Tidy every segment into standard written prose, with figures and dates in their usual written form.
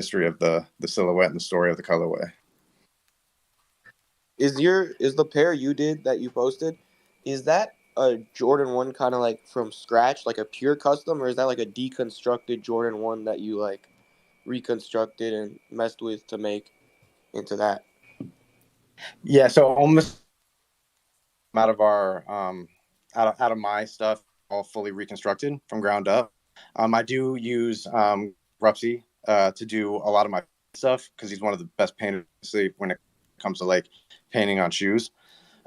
history of the silhouette and the story of the colorway. Is the pair you did that you posted, is that a Jordan 1 kind of like from scratch, like a pure custom, or is that like a deconstructed Jordan 1 that you like reconstructed and messed with to make into that? Yeah, so almost out of our out of my stuff, all fully reconstructed from ground up. I do use Rupsy to do a lot of my stuff because he's one of the best painters when it comes to like painting on shoes.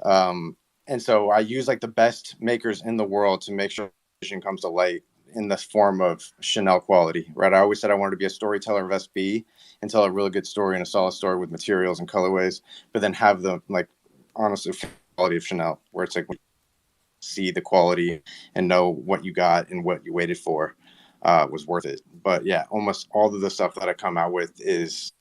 And so I use like the best makers in the world to make sure vision comes to light in this form of Chanel quality, right? I always said I wanted to be a storyteller of SB and tell a really good story and a solid story with materials and colorways, but then have the like honestly quality of Chanel, where it's like see the quality and know what you got and what you waited for was worth it. But yeah, almost all of the stuff that I come out with is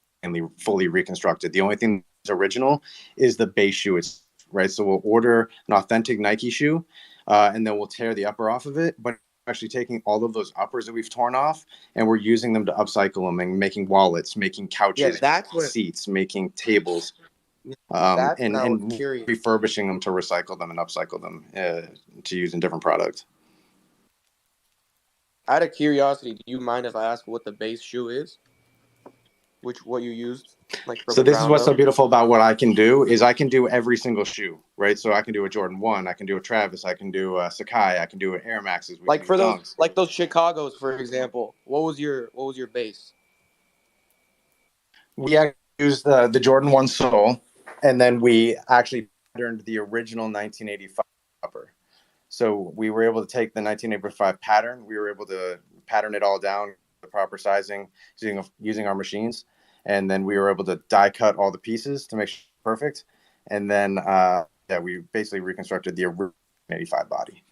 fully reconstructed. The only thing that's original is the base shoe itself, right? So we'll order an authentic Nike shoe and then we'll tear the upper off of it, but actually taking all of those uppers that we've torn off and we're using them to upcycle them and making wallets, making couches, seats, making tables, and refurbishing them to recycle them and upcycle them to use in different products. Out of curiosity, do you mind if I ask what the base shoe is? What you used? So this is what's so beautiful about what I can do is I can do every single shoe, right? So I can do a Jordan 1, I can do a Travis, I can do a Sacai, I can do an Air Maxes. Like for those, like those Chicagos, for example. What was your base? We used the Jordan 1 sole, and then we actually patterned the original 1985 upper. So we were able to take the 1985 pattern. We were able to pattern it all down, the proper sizing, using our machines. And then we were able to die cut all the pieces to make sure it's perfect. And then we basically reconstructed the original 85 body.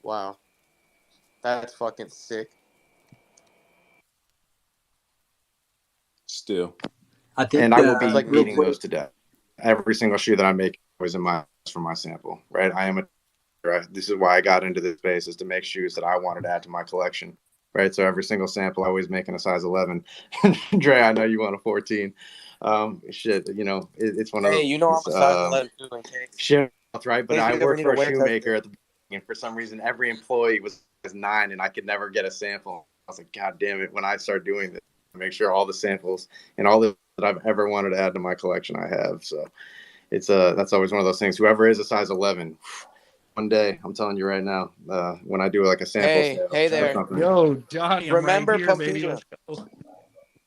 Wow. That's fucking sick. Still. I will be eating those to death. Every single shoe that I make was in my for my sample, right? This is why I got into this space, is to make shoes that I wanted to add to my collection. Right, so every single sample, I always making a size 11. Dre, I know you want a 14. Shit, you know, it's one of those. Hey, you know I'm a size 11 too, in case. Shit, right? But I worked for a shoemaker at the beginning, and for some reason, every employee was size 9, and I could never get a sample. I was like, God damn it! When I start doing this, I make sure all the samples and all that I've ever wanted to add to my collection, I have. So it's that's always one of those things. Whoever is a size 11. One day, I'm telling you right now, when I do like a sample hey there. Yo, Johnny, remember right here, baby.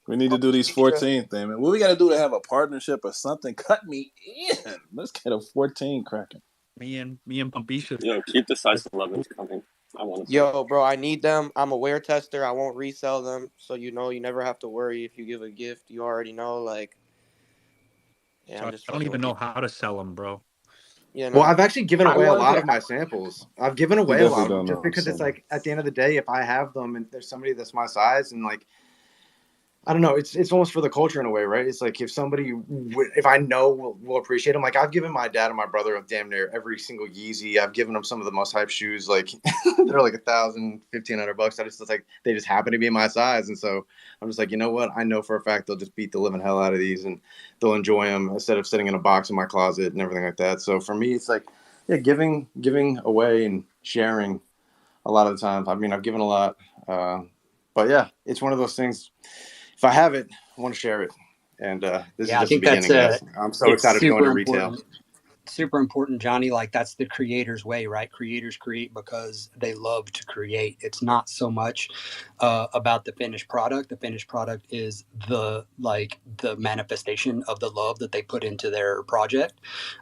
We need to do these 14 thing, man. What we got to do to have a partnership or something? Cut me in. Let's get a 14 cracking. Me and Pumpisha. Yo, keep the size 11s coming. I want to. Yo, bro, I need them. I'm a wear tester. I won't resell them, so you never have to worry if you give a gift. You already know, like. Yeah, I don't even know how to sell them, bro. Yeah, well, I've actually given away a lot of my samples. I've given away a lot of them just because it's like at the end of the day, if I have them and there's somebody that's my size and like, I don't know, it's almost for the culture in a way, right? It's like if I know will appreciate them. Like I've given my dad and my brother a damn near every single Yeezy. I've given them some of the most hype shoes, like they're like $1,000, $1,500. They just happen to be my size, and so I'm just like, you know what? I know for a fact they'll just beat the living hell out of these, and they'll enjoy them instead of sitting in a box in my closet and everything like that. So for me, it's like, yeah, giving away and sharing a lot of the time. I mean, I've given a lot, but yeah, it's one of those things. If I have it, I want to share it. And this is just the beginning. I'm so excited to go into retail. Super important, Johnny. Like that's the creator's way, right? Creators create because they love to create. It's not so much about the finished product. The finished product is the manifestation of the love that they put into their project.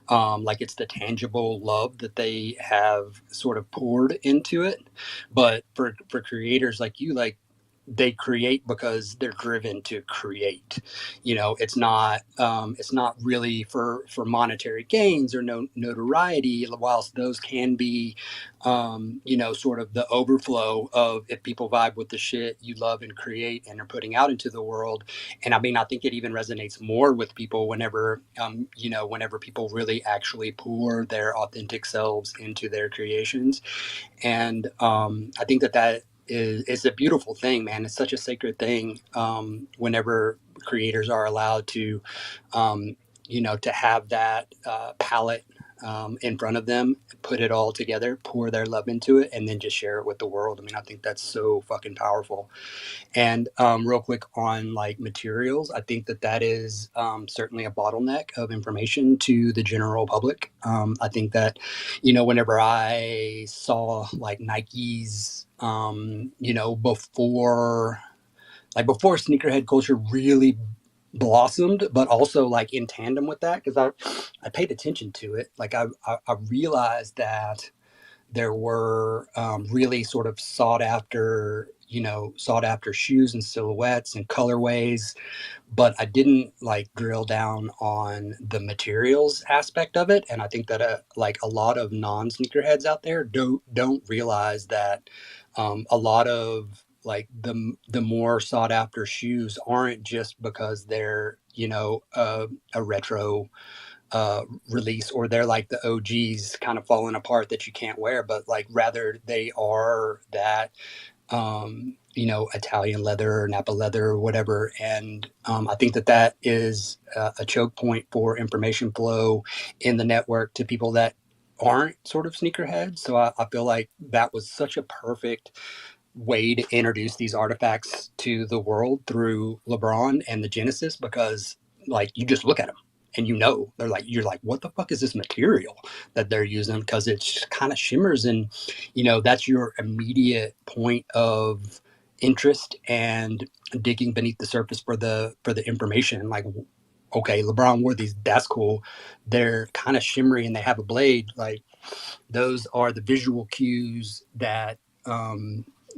Like it's the tangible love that they have sort of poured into it. But for creators like you, like, they create because they're driven to create. It's not really for monetary gains or notoriety, whilst those can be sort of the overflow of if people vibe with the shit you love and create and are putting out into the world. And I mean, I think it even resonates more with people whenever people really actually pour their authentic selves into their creations. And I think that is a beautiful thing, man. It's such a sacred thing. Whenever creators are allowed to, to have that palette in front of them, put it all together, pour their love into it, and then just share it with the world. I mean, I think that's so fucking powerful. And real quick on like materials, I think that is certainly a bottleneck of information to the general public. I think that, whenever I saw like Nike's, before sneakerhead culture really blossomed, but also like in tandem with that, because I paid attention to it. Like I realized that there were really sort of sought after shoes and silhouettes and colorways, but I didn't like drill down on the materials aspect of it. And I think that like a lot of non-sneakerheads out there don't realize that a lot of like the more sought after shoes aren't just because they're a retro release, or they're like the OGs kind of falling apart that you can't wear, but like rather they are that Italian leather or Napa leather or whatever. And I think that is a choke point for information flow in the network to people that aren't sort of sneakerheads. So I feel like that was such a perfect way to introduce these artifacts to the world through LeBron and the Genesis, because like you just look at them and they're like, you're like, what the fuck is this material that they're using? Because it kind of shimmers, and that's your immediate point of interest and digging beneath the surface for the information. Like, okay, LeBron wore these, that's cool. They're kind of shimmery and they have a blade. Like, those are the visual cues that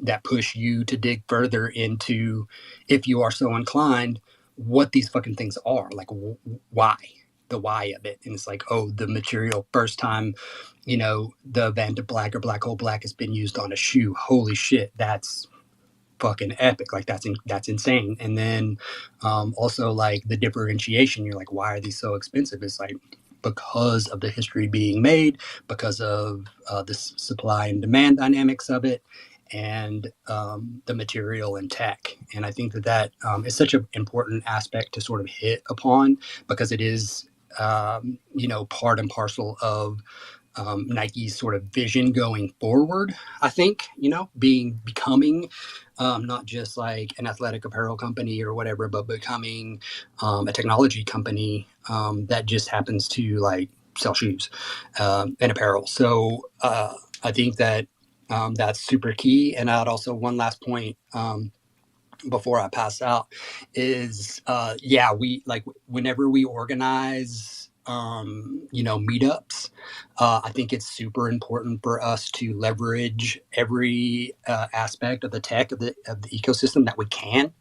that push you to dig further into, if you are so inclined, what these fucking things are. Like, why? The why of it. And it's like, oh, the material, first time, the Van de Black or Black Hole Black has been used on a shoe. Holy shit, that's fucking epic. Like that's insane. And then also like the differentiation, you're like, why are these so expensive? It's like because of the history being made, because of the supply and demand dynamics of it, and the material and tech. And I think that is such an important aspect to sort of hit upon, because it is part and parcel of Nike's sort of vision going forward. I think, becoming not just like an athletic apparel company or whatever, but becoming a technology company that just happens to like sell shoes and apparel. So I think that that's super key. And I'd also, one last point before I pass out is, we like whenever we organize meetups, I think it's super important for us to leverage every aspect of the tech of the ecosystem that we can.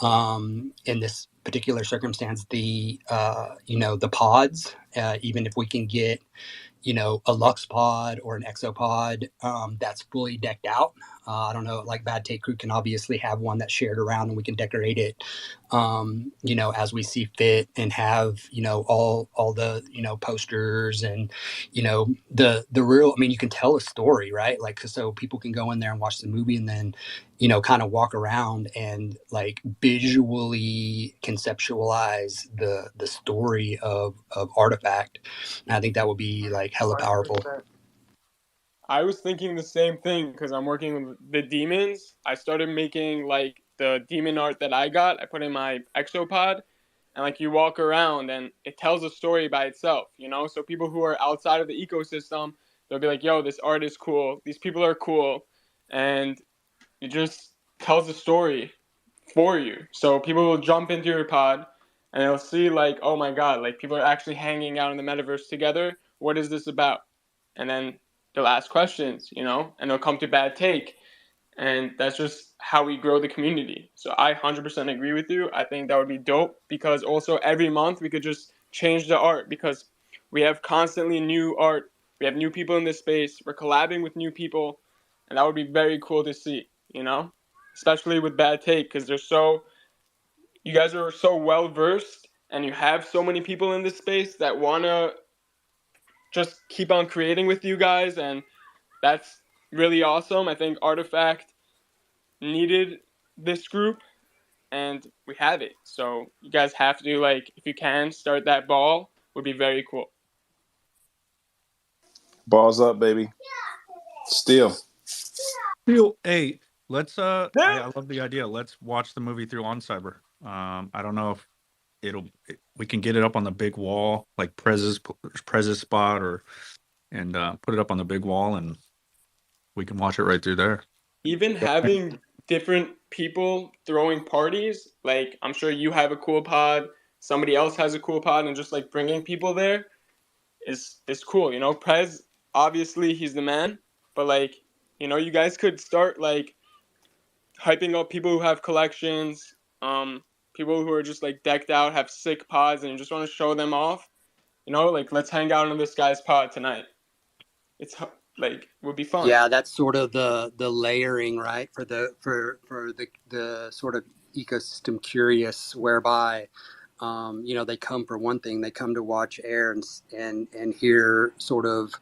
In this particular circumstance, the pods, even if we can get a Lux pod or an Exopod that's fully decked out. I don't know, like Bad Take Crew can obviously have one that's shared around, and we can decorate it, as we see fit, and have, all the, posters and, the real, I mean, you can tell a story, right? Like, so people can go in there and watch the movie and then, kind of walk around and like visually conceptualize the story of Artifact. And I think that would be like hella powerful. 100%. I was thinking the same thing because I'm working with the demons. I started making like the demon art that I got. I put in my exopod, and like you walk around and it tells a story by itself, So people who are outside of the ecosystem, they'll be like, yo, this art is cool. These people are cool. And it just tells a story for you. So people will jump into your pod and they'll see like, oh my God, like people are actually hanging out in the metaverse together. What is this about? And then they'll ask questions, and they'll come to Bad Take. And that's just how we grow the community. So I 100% agree with you. I think that would be dope, because also every month we could just change the art, because we have constantly new art. We have new people in this space. We're collabing with new people. And that would be very cool to see, especially with Bad Take, because you guys are so well versed and you have so many people in this space that want to just keep on creating with you guys, and that's really awesome. I think Artifact needed this group, and we have it. So you guys have to, like, if you can start that ball, would be very cool. Balls up, baby. Still. Hey, let's I love the idea. Let's watch the movie through on Cyber. I don't know if we can get it up on the big wall, like Prez's spot, and put it up on the big wall, and we can watch it right through there. Even having different people throwing parties, like I'm sure you have a cool pod, somebody else has a cool pod, and just like bringing people there is cool. You know, Prez, obviously he's the man, but like, you know, you guys could start like hyping up people who have collections, people who are just like decked out, have sick pods, and you just want to show them off. You know, like, let's hang out on this guy's pod tonight. It's like, would be fun. Yeah, that's sort of the layering, right, for the sort of ecosystem curious, whereby you know, they come for one thing, they come to watch air and hear sort of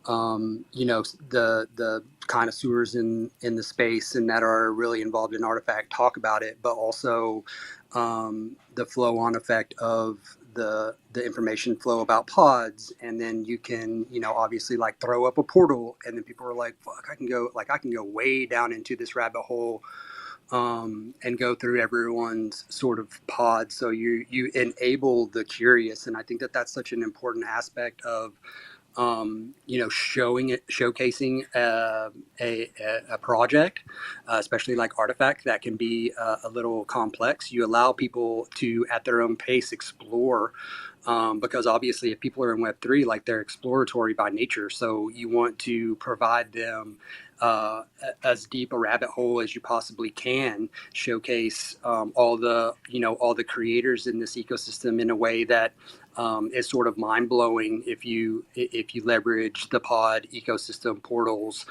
you know, the connoisseurs in the space and that are really involved in artifact talk about it, but also the flow on effect of the information flow about pods. And then you can, you know, obviously like throw up a portal, and then people are like, fuck, I can go way down into this rabbit hole and go through everyone's sort of pod. So you enable the curious, and I think that that's such an important aspect of you know, showcasing a project, especially like Artifact, that can be a little complex. You allow people to, at their own pace, explore, because obviously if people are in Web3, like, they're exploratory by nature. So you want to provide them as deep a rabbit hole as you possibly can, showcase all the creators in this ecosystem in a way that is sort of mind blowing if you leverage the pod ecosystem portals,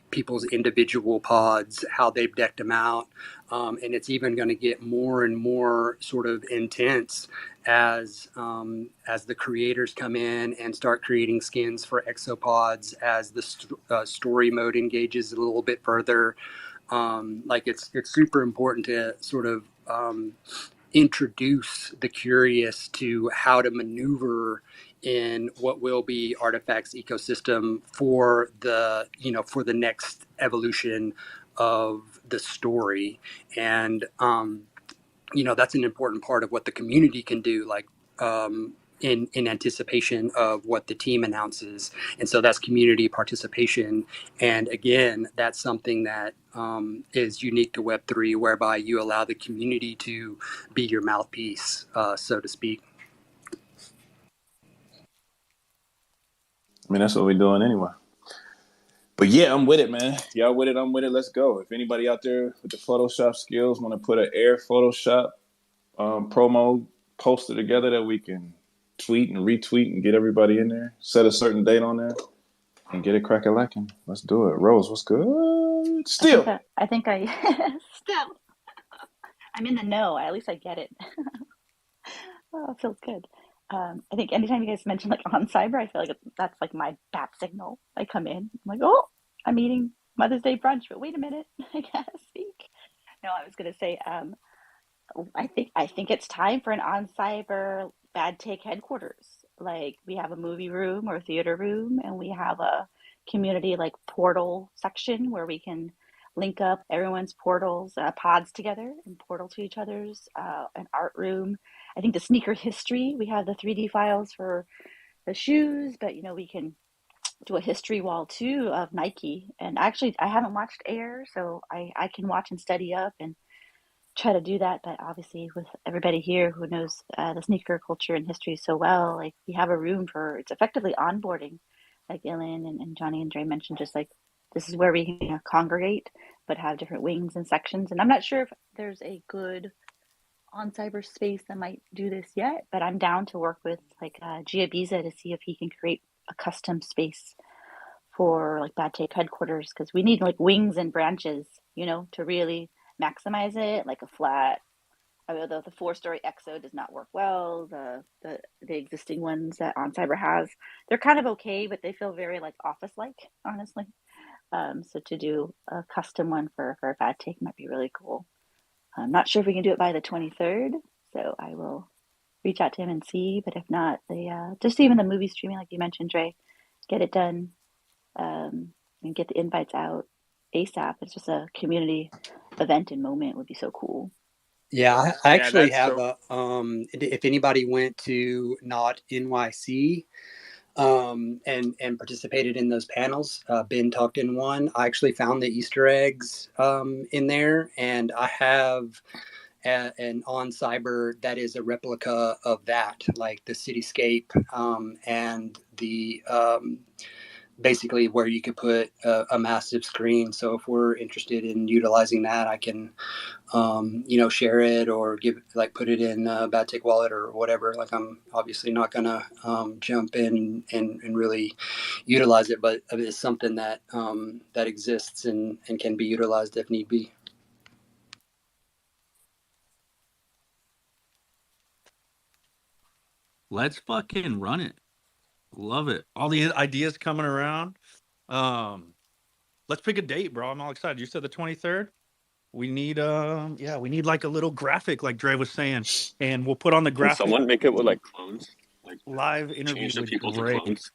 people's individual pods, how they've decked them out, and it's even going to get more and more sort of intense as the creators come in and start creating skins for exopods, as the story mode engages a little bit further. Like, it's super important to sort of introduce the curious to how to maneuver in what will be Artifact's ecosystem for the next evolution of the story. And you know, that's an important part of what the community can do, like in anticipation of what the team announces. And so that's community participation. And again, that's something that is unique to Web3, whereby you allow the community to be your mouthpiece, so to speak. I mean, that's what we're doing anyway. But yeah, I'm with it, man. Y'all with it, I'm with it. Let's go. If anybody out there with the Photoshop skills want to put an Air Photoshop promo poster together that we can tweet and retweet and get everybody in there, set a certain date on there, and get it crack-a-lacking. Let's do it. Rose, what's good? Still. I think still. I'm in the know. At least I get it. Oh, it feels good. I think anytime you guys mention like on cyber, I feel like that's like my bat signal. I come in, I'm like, oh, I'm eating Mother's Day brunch, but wait a minute, I gotta speak. No, I was gonna say, I think it's time for an on cyber bad take headquarters. Like, we have a movie room or theater room, and we have a community like portal section where we can link up everyone's portals, pods together and portal to each other's. An art room. I think the sneaker history. We have the 3D files for the shoes, but you know, we can do a history wall too of Nike. And actually, I haven't watched Air, so I can watch and study up and try to do that. But obviously, with everybody here who knows the sneaker culture and history so well, like, we have a room for, it's effectively onboarding, like Ilan and Johnny and Dre mentioned, just like, this is where we can, you know, congregate, but have different wings and sections. And I'm not sure if there's a good on cyberspace that might do this yet, but I'm down to work with like Giabiza to see if he can create a custom space for like Bad Take headquarters, because we need like wings and branches, you know, to really maximize it. Like a flat, although the 4-story EXO does not work well, the existing ones that On Cyber has, they're kind of okay, but they feel very like office like, honestly. So to do a custom one for a bad take might be really cool. I'm not sure if we can do it by the 23rd, so I will reach out to him and see. But if not, just even the movie streaming, like you mentioned, Dre, get it done, and get the invites out ASAP. It's just a community event and moment would be so cool. Yeah, I actually that's have so. if anybody went to Not NYC and participated in those panels, Ben talked in one. I actually found the Easter eggs in there, and I have an on cyber that is a replica of that, like the cityscape and the basically where you could put a massive screen. So if we're interested in utilizing that, I can share it or put it in a bad take wallet or whatever. Like, I'm obviously not gonna jump in and really utilize it, but it's something that that exists and can be utilized if need be. Let's fucking run it. Love it. All the ideas coming around. Let's pick a date, bro. I'm all excited. You said the 23rd. We need we need like a little graphic, like Dre was saying, and we'll put on the Can graphic someone make it with like clones? Like live interview change the with people to Dre. clones?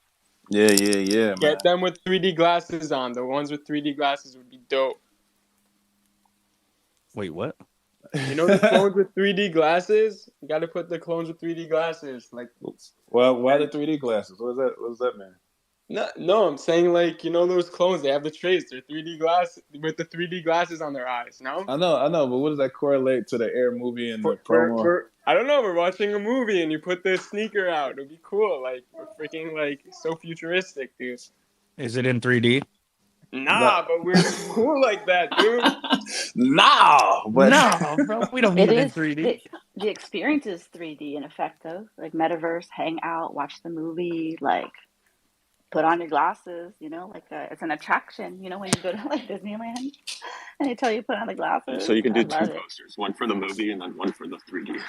Yeah, man. Get them with 3D glasses on. The ones with 3D glasses would be dope. Wait, what? You know the clones with 3D glasses? You got to put the clones with 3D glasses. Like, well, why the 3D glasses? What does that mean? no, I'm saying, like, you know those clones, they have the trace. They're 3D glass with the 3D glasses on their eyes, no? I know, but what does that correlate to the Air movie and the promo? I don't know, we're watching a movie and you put the sneaker out. It'd be cool. Like, we're freaking, like, so futuristic, dude. Is it in 3D? Nah, but we're cool like that, dude. No, bro, we don't need it in 3D. The experience is 3D in effect, though. Like metaverse, hang out, watch the movie, like put on your glasses. It's an attraction. When you go to like Disneyland and they tell you to put on the glasses. So you can do two love it. posters, one for the movie and then one for the 3D.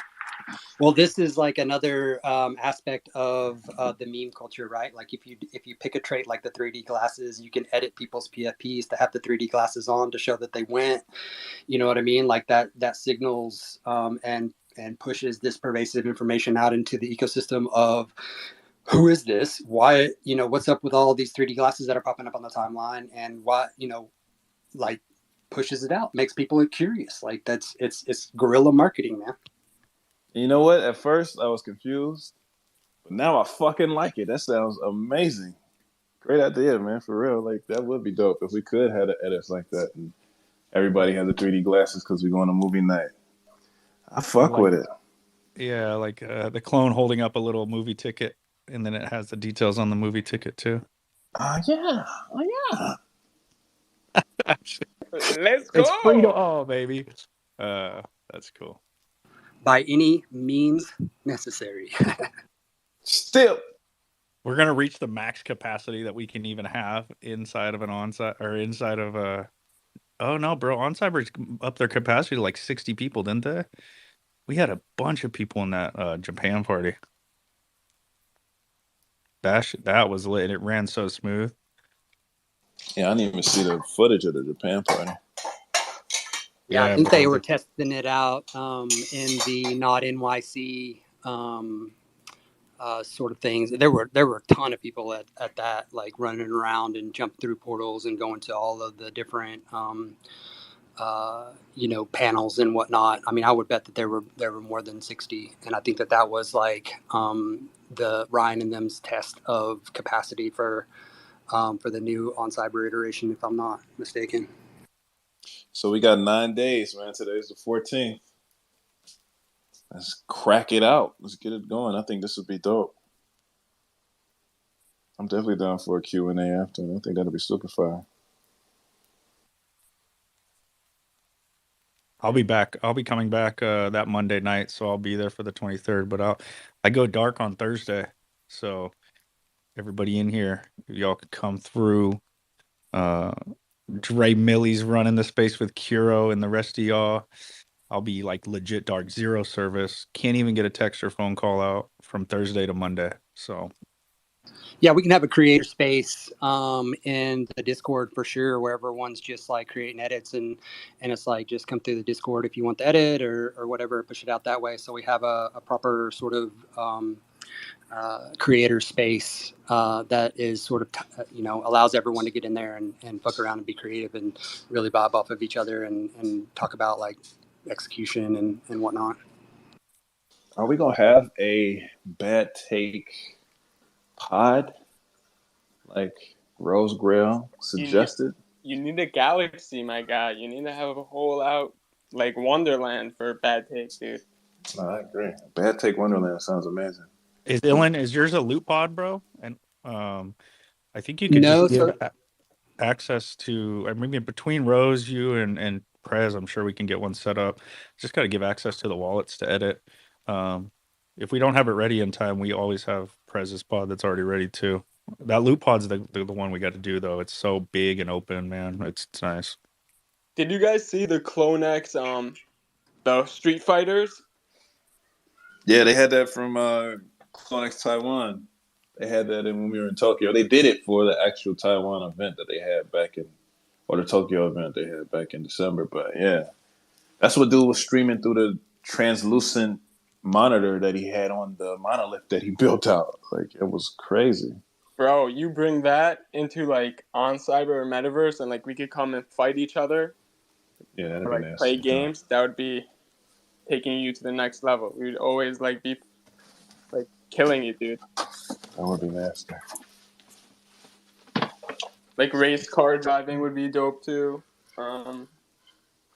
Well, this is like another aspect of the meme culture, right? Like if you pick a trait like the 3D glasses, you can edit people's PFPs to have the 3D glasses on to show that they went. You know what I mean? Like that signals and pushes this pervasive information out into the ecosystem of who is this? Why, what's up with all these 3D glasses that are popping up on the timeline, and why, like pushes it out, makes people curious. Like it's guerrilla marketing, man. You know what? At first I was confused, but now I fucking like it. That sounds amazing. Great idea, man. For real. Like, that would be dope if we could have edits like that and everybody had the 3D glasses because we're going to movie night. I fuck with it. Yeah, like the clone holding up a little movie ticket, and then it has the details on the movie ticket too. Oh yeah. Let's go. It's free to all, baby. That's cool. By any means necessary. Still, we're gonna reach the max capacity that we can even have inside of an onsite or inside of a. Oh no, bro! OnCyber's up their capacity to like 60 people, didn't they? We had a bunch of people in that Japan party. That was lit. It ran so smooth. Yeah, I didn't even see the footage of the Japan party. Yeah, I think they were testing it out in the Not NYC sort of things. There were a ton of people at that, like running around and jumping through portals and going to all of the different panels and whatnot. I mean, I would bet that there were more than 60, and I think that was like the Ryan and them's test of capacity for the new OnCyber iteration, if I'm not mistaken. So we got 9 days, man. Today's the 14th. Let's crack it out. Let's get it going. I think this would be dope. I'm definitely down for a Q&A after. I think that'll be super fire. I'll be back. I'll be coming back that Monday night, so I'll be there for the 23rd. But I go dark on Thursday, so everybody in here, if y'all could come through. Dre Millie's running the space with Kuro and the rest of y'all. I'll be like legit dark, zero service. Can't even get a text or phone call out from Thursday to Monday. So Yeah, we can have a creator space in the Discord for sure, where everyone's just like creating edits and it's like just come through the Discord if you want the edit or whatever, push it out that way. So we have a proper sort of creator space that is sort of allows everyone to get in there and fuck around and be creative and really vibe off of each other and talk about like execution and whatnot. Are we gonna have a bad take pod like Rose Grail suggested? You need a galaxy, my guy. You need to have a whole out like Wonderland for bad take, dude. No, I agree. Bad take Wonderland sounds amazing. Is yours a loot pod, bro? And I think you could No, just give so access to. I mean, between Rose, you and Prez, I'm sure we can get one set up. Just got to give access to the wallets to edit. If we don't have it ready in time, we always have Prez's pod that's already ready too. That loot pod's the one we got to do though. It's so big and open, man. It's nice. Did you guys see the CloneX the Street Fighters? Yeah, they had that from CloneX Taiwan. They had that when we were in Tokyo. They did it for the actual Taiwan event that they had or the Tokyo event they had back in December. But yeah, that's what dude was streaming through the translucent monitor that he had on the monolith that he built out. Like, it was crazy. Bro, you bring that into like on Cyber or Metaverse and like we could come and fight each other. Yeah, that'd or be like nasty. play games. That would be taking you to the next level. We would always like be like killing you, dude. That would be nasty. Like race car driving would be dope too.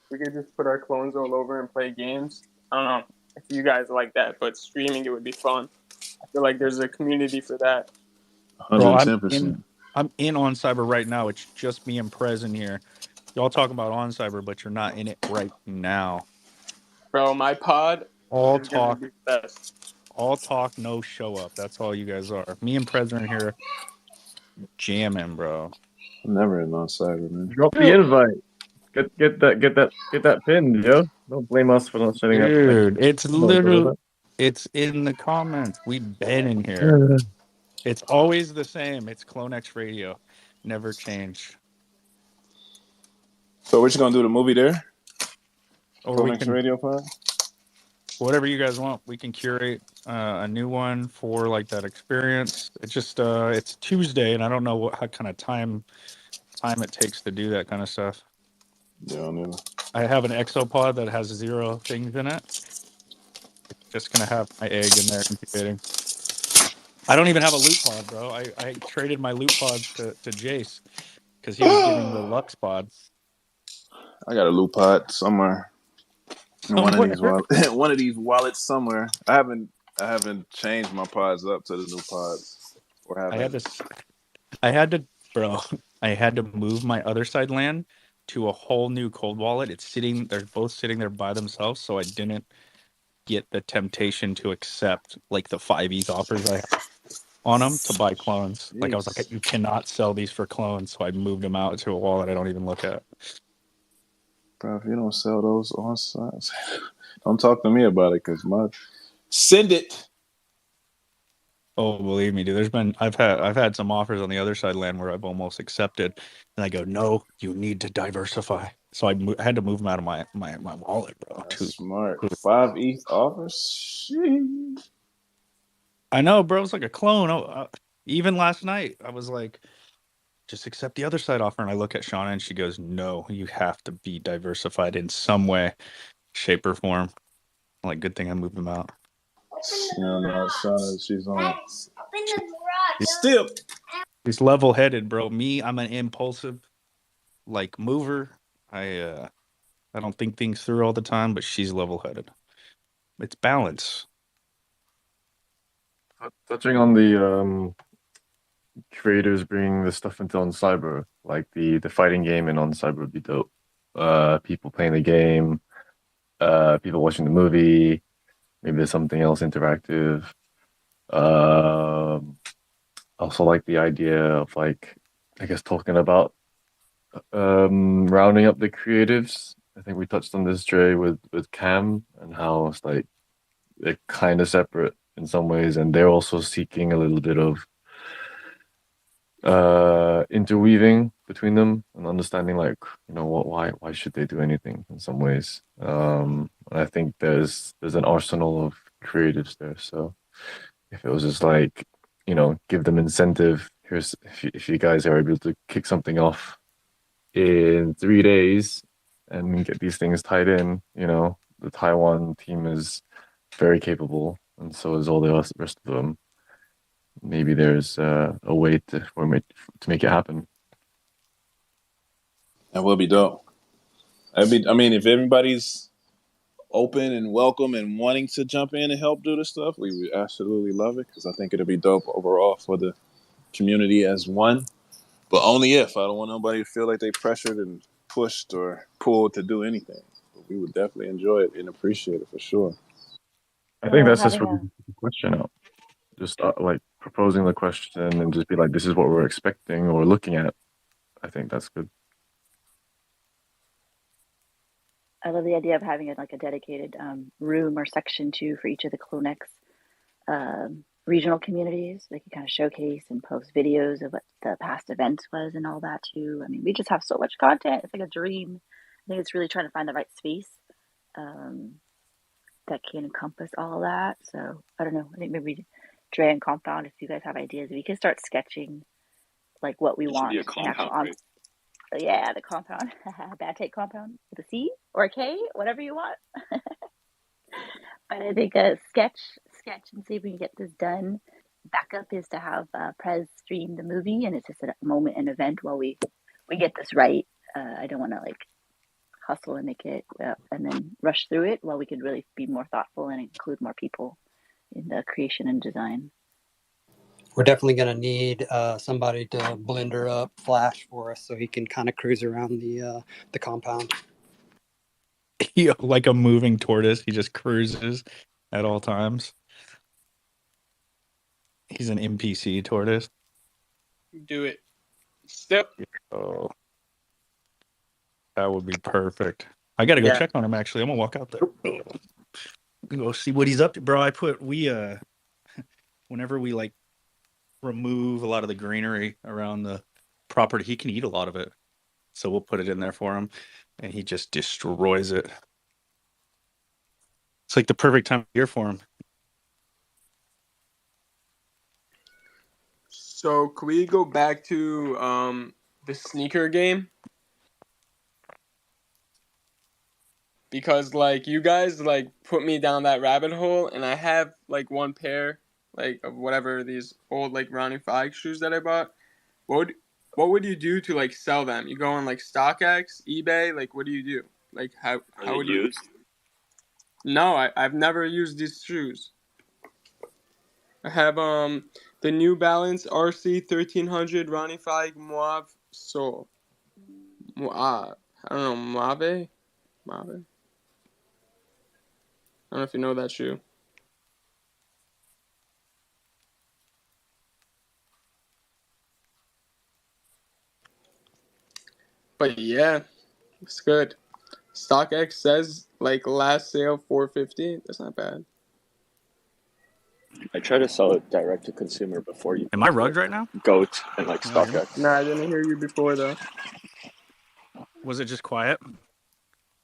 We could just put our clones all over and play games. I don't know if you guys like that, but streaming it would be fun. I feel like there's a community for that. 110%. I'm in on Cyber right now. It's just me and Prez in here. Y'all talk about on Cyber, but you're not in it right now. Bro, my pod All is talk, gonna be best. all talk, no show up. That's all you guys are. Me and Prez are in here jamming, bro. I'm never in on Cyber, man. Drop the invite. Get that pinned, yo. Don't blame us for not setting up. Dude, it's literally, it's in the comments. We've been in here. It's always the same. It's CloneX Radio. Never change. So we're just going to do the movie there? Or we CloneX can, Radio pod? whatever you guys want. We can curate a new one for like that experience. It's just, it's Tuesday and I don't know what kind of time it takes to do that kind of stuff. Yeah, I don't know. I have an exopod that has 0 things in it. It's just gonna have my egg in there incubating. I don't even have a loot pod, bro. I traded my loot pods to Jace because he was getting the Lux pod. I got a loot pod somewhere. In one of these wallets somewhere. I haven't changed my pods up to the new pods. I had to move my other side land to a whole new cold wallet. They're both sitting there by themselves, so I didn't get the temptation to accept like the 5 ETH offers I have on them to buy clones. Jeez. Like I was like, you cannot sell these for clones, so I moved them out to a wallet I don't even look at. Bro, if you don't sell those on sides, don't talk to me about it, because send it. Oh, believe me, dude. I've had some offers on the other side land where I've almost accepted, and I go, no, you need to diversify. So I had to move them out of my wallet, bro. That's smart. 5 ETH offers. Sheesh. I know, bro. It's like a clone. Even last night, I was like, just accept the other side offer. And I look at Shauna and she goes, no, you have to be diversified in some way, shape, or form. I'm like, good thing I moved them out. No, Shauna, she's on. He's level-headed, bro. Me, I'm an impulsive, like, mover. I don't think things through all the time, but she's level-headed. It's balance. Touching on the creators bringing this stuff into on Cyber, like the fighting game and on Cyber would be dope. People playing the game, people watching the movie. Maybe there's something else interactive. Also like the idea of like, I guess, talking about rounding up the creatives. I think we touched on this, Dre, with Cam, and how it's like they're kind of separate in some ways, and they're also seeking a little bit of interweaving between them and understanding, like, why should they do anything in some ways. And I think there's an arsenal of creatives there. So if it was just like, give them incentive, here's, if you guys are able to kick something off in 3 days and get these things tied in, the Taiwan team is very capable, and so is all the rest of them. Maybe there's a way to make it happen. That would be dope. I mean, if everybody's open and welcome and wanting to jump in and help do this stuff, we would absolutely love it, because I think it'll be dope overall for the community as one. But only if. I don't want nobody to feel like they pressured and pushed or pulled to do anything. But we would definitely enjoy it and appreciate it for sure. I think that's just Having really the question out. Just like proposing the question and just be like, this is what we're expecting or looking at. I think that's good. I love the idea of having a dedicated room or section too for each of the CloneX regional communities. They can kind of showcase and post videos of what the past event was and all that too. I mean, we just have so much content. It's like a dream. I think it's really trying to find the right space that can encompass all of that. So I don't know. I think maybe Dre and Compound, if you guys have ideas, we can start sketching like what we It should be want a compound, right? Yeah, the compound. Bad take compound with a C or a K, whatever you want. But I think a sketch and see if we can get this done. Backup is to have Prez stream the movie, and it's just a moment, an event while we get this right. I don't want to like hustle and make it and then rush through it, while we could really be more thoughtful and include more people in the creation and design. We're definitely going to need somebody to blender up Flash for us so he can kind of cruise around the compound. Like a moving tortoise, he just cruises at all times. He's an NPC tortoise. Do it. Step. Oh, that would be perfect. I gotta go check on him. Actually, I'm gonna walk out there. Go see what he's up to, bro. Whenever we like remove a lot of the greenery around the property, he can eat a lot of it. So we'll put it in there for him, and he just destroys it. It's like the perfect time of year for him. So can we go back to the sneaker game? Because like you guys like put me down that rabbit hole, and I have like one pair like of whatever these old like Ronnie Fieg shoes that I bought. What would you do to like sell them? You go on like StockX, eBay, like what do you do? Like how would you used? No, I've never used these shoes. I have the New Balance RC 1300 Ronnie Fieg Mauve sole. I don't know, Mauve. I don't know if you know that shoe. But yeah, it's good. StockX says like last sale $450. That's not bad. I try to sell it direct to consumer before you. Am I rugged right now? Goat and like StockX. Nah, I didn't hear you before though. Was it just quiet?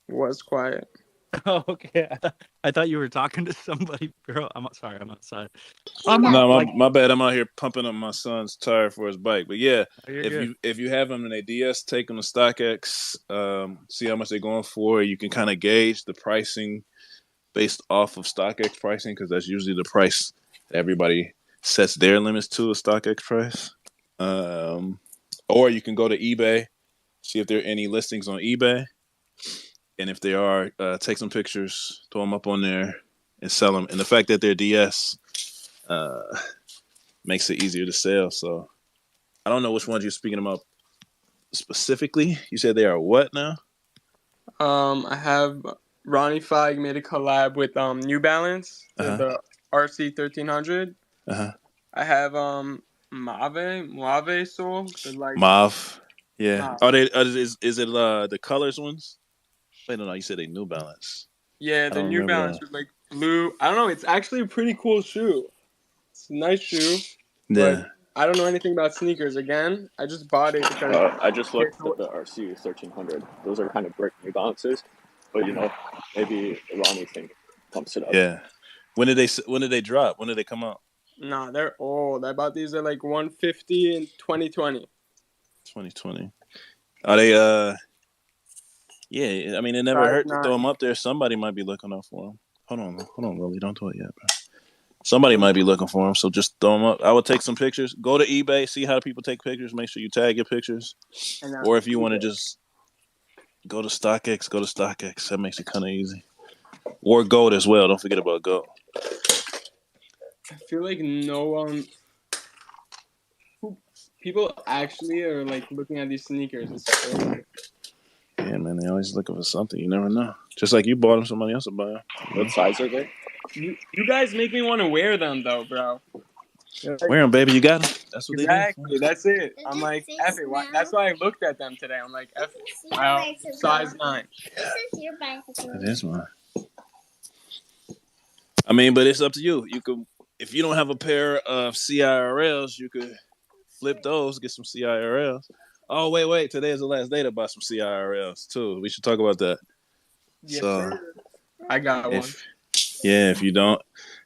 It was quiet. Oh, okay. I thought you were talking to somebody, bro. I'm sorry. I'm outside. No, my bad. I'm out here pumping up my son's tire for his bike. But yeah, Good. if you have them in a DS, take them to StockX. See how much they're going for. You can kind of gauge the pricing based off of StockX pricing, because that's usually the price that everybody sets their limits to, a StockX price. Or you can go to eBay, see if there are any listings on eBay. And if they are, take some pictures, throw them up on there, and sell them. And the fact that they're DS makes it easier to sell. So I don't know which ones you're speaking about specifically. You said they are what now? I have Ronnie Fieg made a collab with New Balance, the RC 1300. I have Mauve sole. Like Mauve. Yeah. Are they? Is it the colors ones? Wait, no. You said they New Balance. Yeah, the New Balance with like blue. I don't know. It's actually a pretty cool shoe. It's a nice shoe. Yeah. I don't know anything about sneakers. Again, I just bought it because I just looked at the RC 1300. Those are kind of brick New Balances, but maybe Ronnie pumps it up. Yeah. When did they drop? When did they come out? Nah, they're old. I bought these at like 150 in 2020. 2020. Are they? Yeah. I mean, it never hurt to throw them up there. Somebody might be looking up for them. Hold on, Lily. Don't do it yet, bro. Somebody might be looking for them, so just throw them up. I would take some pictures. Go to eBay, see how people take pictures. Make sure you tag your pictures. Or if you want to just go to StockX, go to StockX. That makes it kind of easy. Or gold as well. Don't forget about gold. I feel like no one, people actually are like looking at these sneakers. It's crazy. Yeah, man, they always looking for something. You never know. Just like you bought them, somebody else will buy them. What size are they? You guys make me want to wear them though, bro. Like, wear them, baby. You got them. That's what exactly. That's it. I'm like, F it. That's why I looked at them today. I'm like, F it. Wow, size 9. This is your bicycle. It is mine. I mean, but it's up to you. You could, if you don't have a pair of CIRLs, you could flip those, get some CIRLs. Oh, wait. Today is the last day to buy some CIRLs, too. We should talk about that. Yes, sir. I got one. Yeah, if you don't,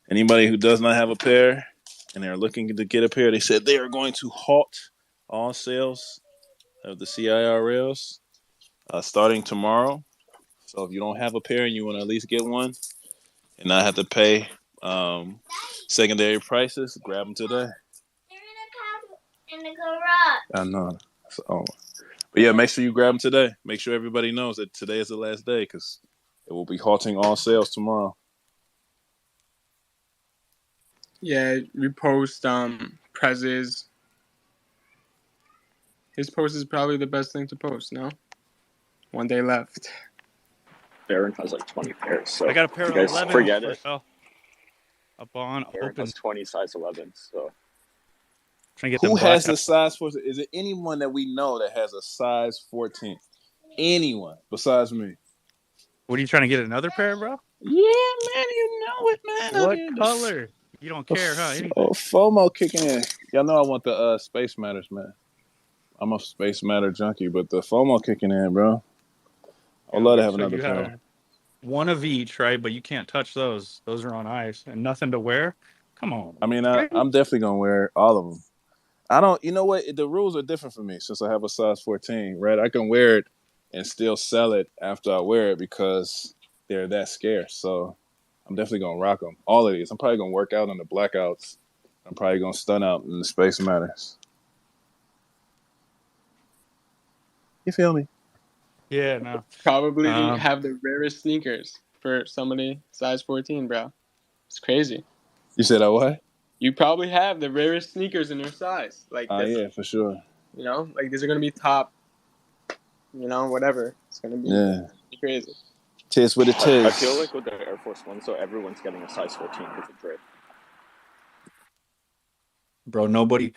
anybody who does not have a pair and they're looking to get a pair, they said they are going to halt all sales of the CIRLs starting tomorrow. So if you don't have a pair and you want to at least get one and not have to pay secondary prices, grab them today. In the garage. I know. So, but yeah, make sure you grab them today. Make sure everybody knows that today is the last day because it will be halting all sales tomorrow. Yeah, we post Prez's. His post is probably the best thing to post, no? 1 day left. Baron has like 20 pairs, so I got a pair of 11s forget for it. sale. Up on Baron open. has 20 size 11s, so. Trying to get Who them has the size 14? Is it anyone that we know that has a size 14? Anyone besides me? What are you trying to get, another pair, bro? Yeah, man, you know it, man. What color? You don't care, huh? Anything. Oh, FOMO kicking in. Y'all know I want the Space Matters, man. I'm a Space Matter junkie, but the FOMO kicking in, bro. I'd love to have another pair. One of each, right? But you can't touch those. Those are on ice and nothing to wear. Come on. I mean, I'm definitely gonna wear all of them. I don't. You know what? The rules are different for me since I have a size 14, right? I can wear it and still sell it after I wear it because they're that scarce. So I'm definitely gonna rock them. All of these. I'm probably gonna work out on the blackouts. I'm probably gonna stun out in the Space Matters. You feel me? Yeah, no. Probably have the rarest sneakers for somebody size 14, bro. It's crazy. You said I what? You probably have the rarest sneakers in your size. Like, yeah, for sure. You know, like these are gonna be top. You know, whatever. It's gonna be crazy. Tis with a tis. I feel like with the Air Force One, so everyone's getting a size 14 with a drip. Bro, nobody.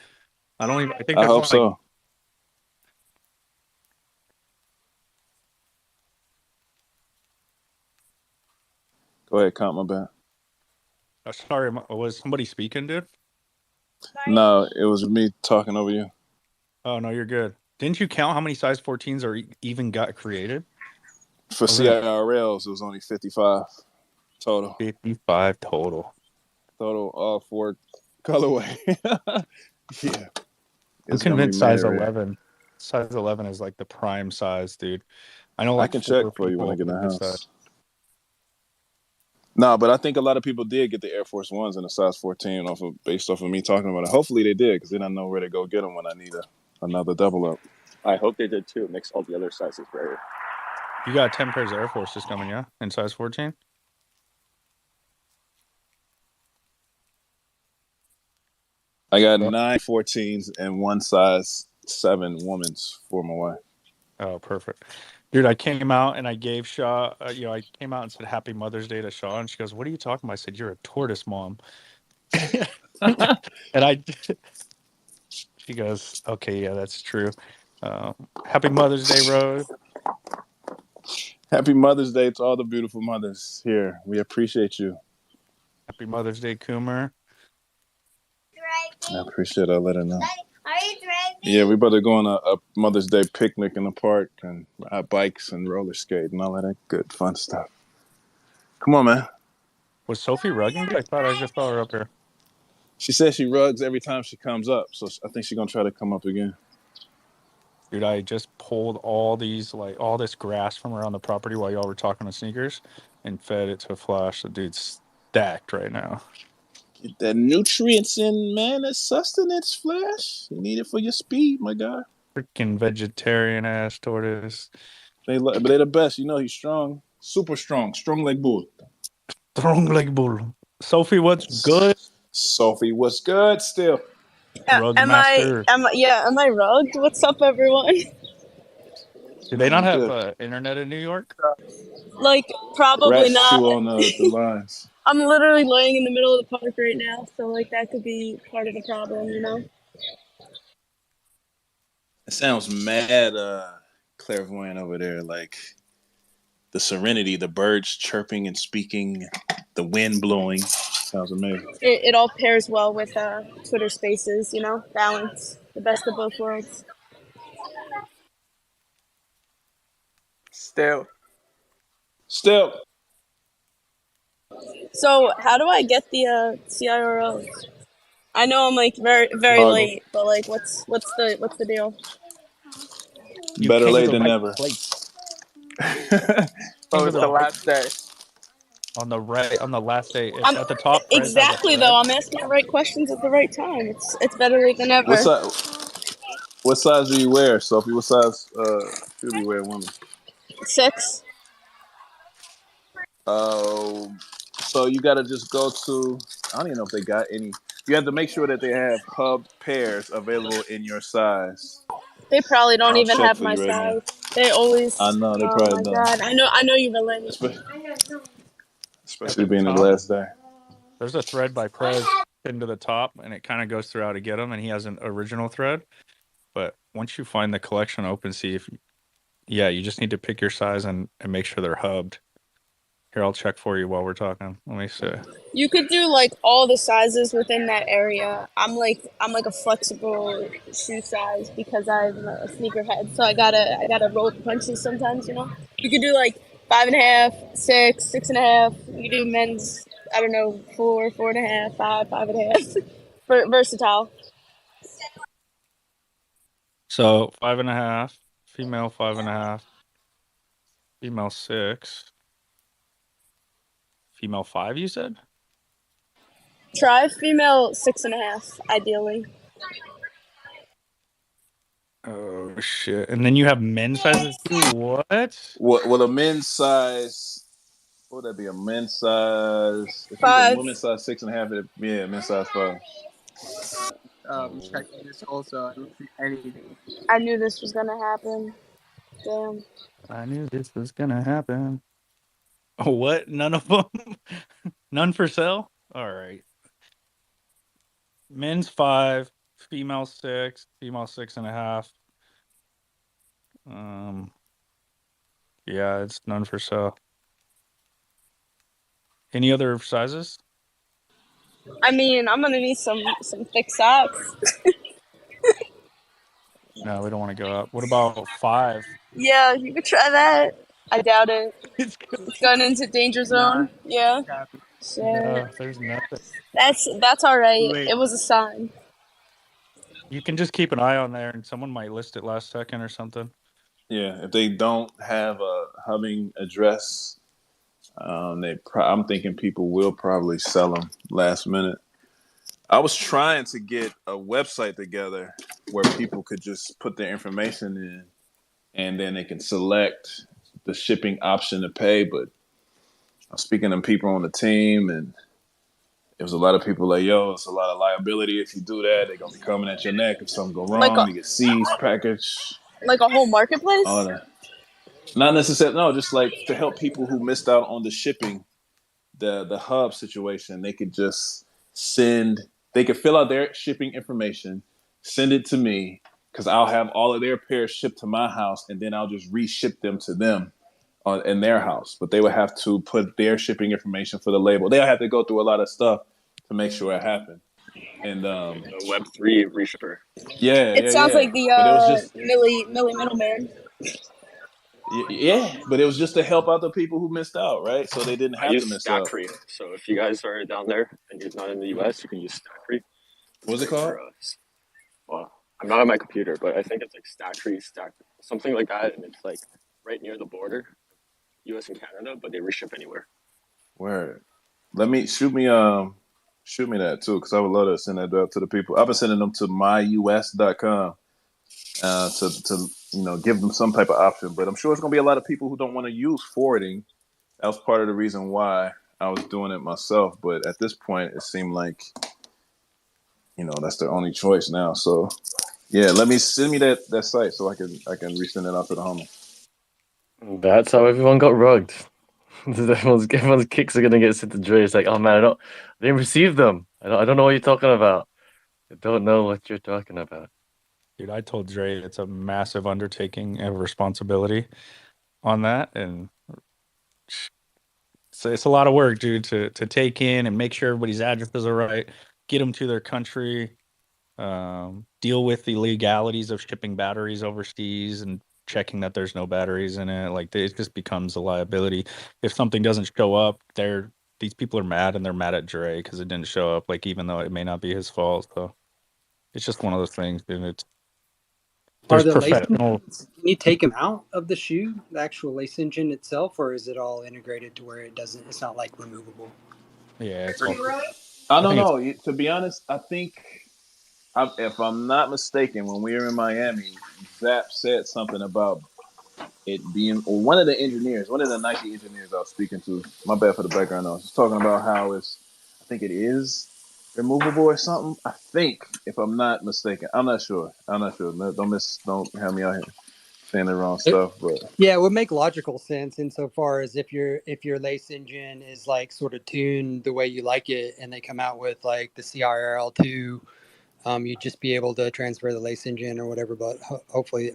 I don't even. I think. I hope so. Go ahead, count my bad. Sorry, was somebody speaking, dude? No, it was me talking over you. Oh, no, you're good. Didn't you count how many size 14s are even got created? For CIRLs, it was only 55 total. 55 total. Total, 4 colorway. Yeah. I'm convinced size 11. Size 11 is like the prime size, dude. I know. Like, I can check for you when I get in the house. No, but I think a lot of people did get the Air Force Ones in a size 14 based off of me talking about it. Hopefully they did because then I know where to go get them when I need another double up. I hope they did too. It makes all the other sizes rare. You got 10 pairs of Air Forces coming, yeah? In size 14? I got 9 14s and 1 size 7 women's for my wife. Oh, perfect. Dude, I came out and I gave Shaw, I came out and said Happy Mother's Day to Shaw, and she goes, "What are you talking about?" I said, "You're a tortoise, Mom." And she goes, "Okay, yeah, that's true." Happy Mother's Day, Rose. Happy Mother's Day to all the beautiful mothers here. We appreciate you. Happy Mother's Day, Coomer. I appreciate it. I'll let her know. Yeah, we about to go on a Mother's Day picnic in the park and ride bikes and roller skate and all of that good fun stuff. Come on, man. Was Sophie rugging? I thought I just saw her up here. She says she rugs every time she comes up, so I think she's gonna try to come up again. Dude, I just pulled all this grass from around the property while y'all were talking to sneakers and fed it to Flash. The dude's stacked right now. Get that nutrients in, man. That sustenance, Flash. You need it for your speed, my guy. Freaking vegetarian ass tortoise. But they're the best. You know he's strong. Super strong. Strong like bull. Strong like bull. Sophie, what's good? Sophie, what's good still? Rug Am master. I rugged? What's up, everyone? Do they not have Good. internet in New York? Like, probably Rats not. chew on the lines. I'm literally laying in the middle of the park right now, so like that could be part of the problem, you know? It sounds mad clairvoyant over there, like the serenity, the birds chirping and speaking, the wind blowing. Sounds amazing. It all pairs well with Twitter Spaces, you know? Balance. The best of both worlds. Still. So, how do I get the CIRL? I know I'm like very late, but like what's the deal? You Better came to late the than right never. place. Oh, it's the last day. On the last day. It's at the top. Prez has a Exactly thread. though. I'm asking the right questions at the right time. It's better late than never. What size do you wear, Sophie? What size shoe do you wear, woman? 6. So you got to just go to. I don't even know if they got any. You have to make sure that they have hub pairs available in your size. They probably don't I'll even check have for my you right now. size. They always. I know they Oh probably my don't. god! I know you relate. Especially being the last day. There's a thread by Prez into the top, and it kind of goes through how to get them. And he has an original thread. But once you find the collection open, you just need to pick your size and make sure they're hubbed. Here, I'll check for you while we're talking. Let me see. You could do like all the sizes within that area. I'm like a flexible shoe size because I'm a sneakerhead. So I gotta roll with the punches sometimes. You know. You could do like 5.5, 6, 6.5. You could do men's. I don't know, 4, 4.5, 5, 5.5. Versatile. So 5.5, female 5.5, female 6, female 5. You said? Try female 6.5, ideally. Oh shit! And then you have men's sizes too. What? Well, a men's size. What would that be? A men's size. If you a 5. women's size 6.5, yeah, men's size 5. Checking this also. I don't see any. I knew this was gonna happen. Damn. I knew this was gonna happen. Oh, what? None of them? None for sale? All right. Men's 5, female 6, female 6.5. Yeah, it's none for sale. Any other sizes? I mean, I'm gonna need some thick socks. No, we don't want to go up. What about 5? Yeah, you could try that. I doubt it. It's It's gone into danger zone. Yeah. Shit. no, there's nothing. That's all right. Wait. It was a sign. You can just keep an eye on there, and someone might list it last second or something. Yeah, if they don't have a hubbing address, I'm thinking people will probably sell them last minute. I was trying to get a website together where people could just put their information in, and then they can select the shipping option to pay. But I'm speaking to people on the team, and there was a lot of people like, yo, it's a lot of liability if you do that. They're going to be coming at your neck if something go wrong. You get seized, package. Like a whole marketplace? All that. Not necessarily, no, just like to help people who missed out on the shipping, the hub situation. They could just they could fill out their shipping information, send it to me, because I'll have all of their pairs shipped to my house, and then I'll just reship them to them in their house. But they would have to put their shipping information for the label. They'll have to go through a lot of stuff to make sure it happened. And The Web3 reshipper. It sounds like the but it was just Millie middleman. yeah, but it was just to help out the people who missed out, right? So they didn't I have to use miss out. Stackfree. So if you guys are down there and you're not in the US, you can use Stackfree. What's it called? Well, I'm not on my computer, but I think it's like Stackfree, something like that, and it's like right near the border, US and Canada, but they reship anywhere. Where? Let me shoot me that too, because I would love to send that out to the people. I've been sending them to myus.com to give them some type of option. But I'm sure it's gonna be a lot of people who don't want to use forwarding. That was part of the reason why I was doing it myself. But at this point, it seemed like that's their only choice now. So yeah, send me that site so I can resend it out to the homie. That's how everyone got rugged. everyone's kicks are gonna get sent to Dre. It's like, oh man, I didn't receive them. I don't know what you're talking about. I don't know what you're talking about. Dude, I told Dre it's a massive undertaking and responsibility on that, and so it's a lot of work, dude, to take in and make sure everybody's addresses are right, get them to their country, deal with the legalities of shipping batteries overseas and checking that there's no batteries in it. Like it just becomes a liability. If something doesn't show up, these people are mad, and they're mad at Dre because it didn't show up. Like even though it may not be his fault, so it's just one of those things, dude. Are There's the lace professional. engines, can you take them out of the shoe, the actual lace engine itself, or is it all integrated to where it's not like removable? Yeah, it's all. I I don't think it's. know. To be honest, I think if I'm not mistaken, when we were in Miami, Zap said something about it being, or one of the Nike engineers I was speaking to. My bad for the background noise. Was talking about how I think it is removable or something. I think, if I'm not mistaken, I'm not sure. Don't have me out here saying the wrong stuff, but Yeah, it would make logical sense insofar as if your lace engine is like sort of tuned the way you like it, and they come out with like the CRL2, you'd just be able to transfer the lace engine or whatever. But hopefully,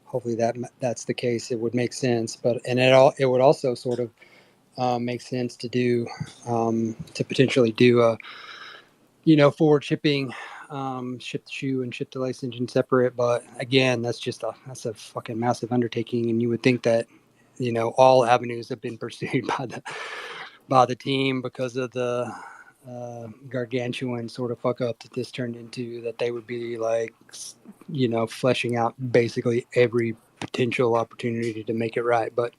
hopefully that's the case. It would make sense, it would also sort of make sense to do to potentially do a forward shipping, ship the shoe and ship the lace engine separate. But again, that's a fucking massive undertaking, and you would think that all avenues have been pursued by the team because of the gargantuan sort of fuck up that this turned into, that they would be like fleshing out basically every potential opportunity to make it right. But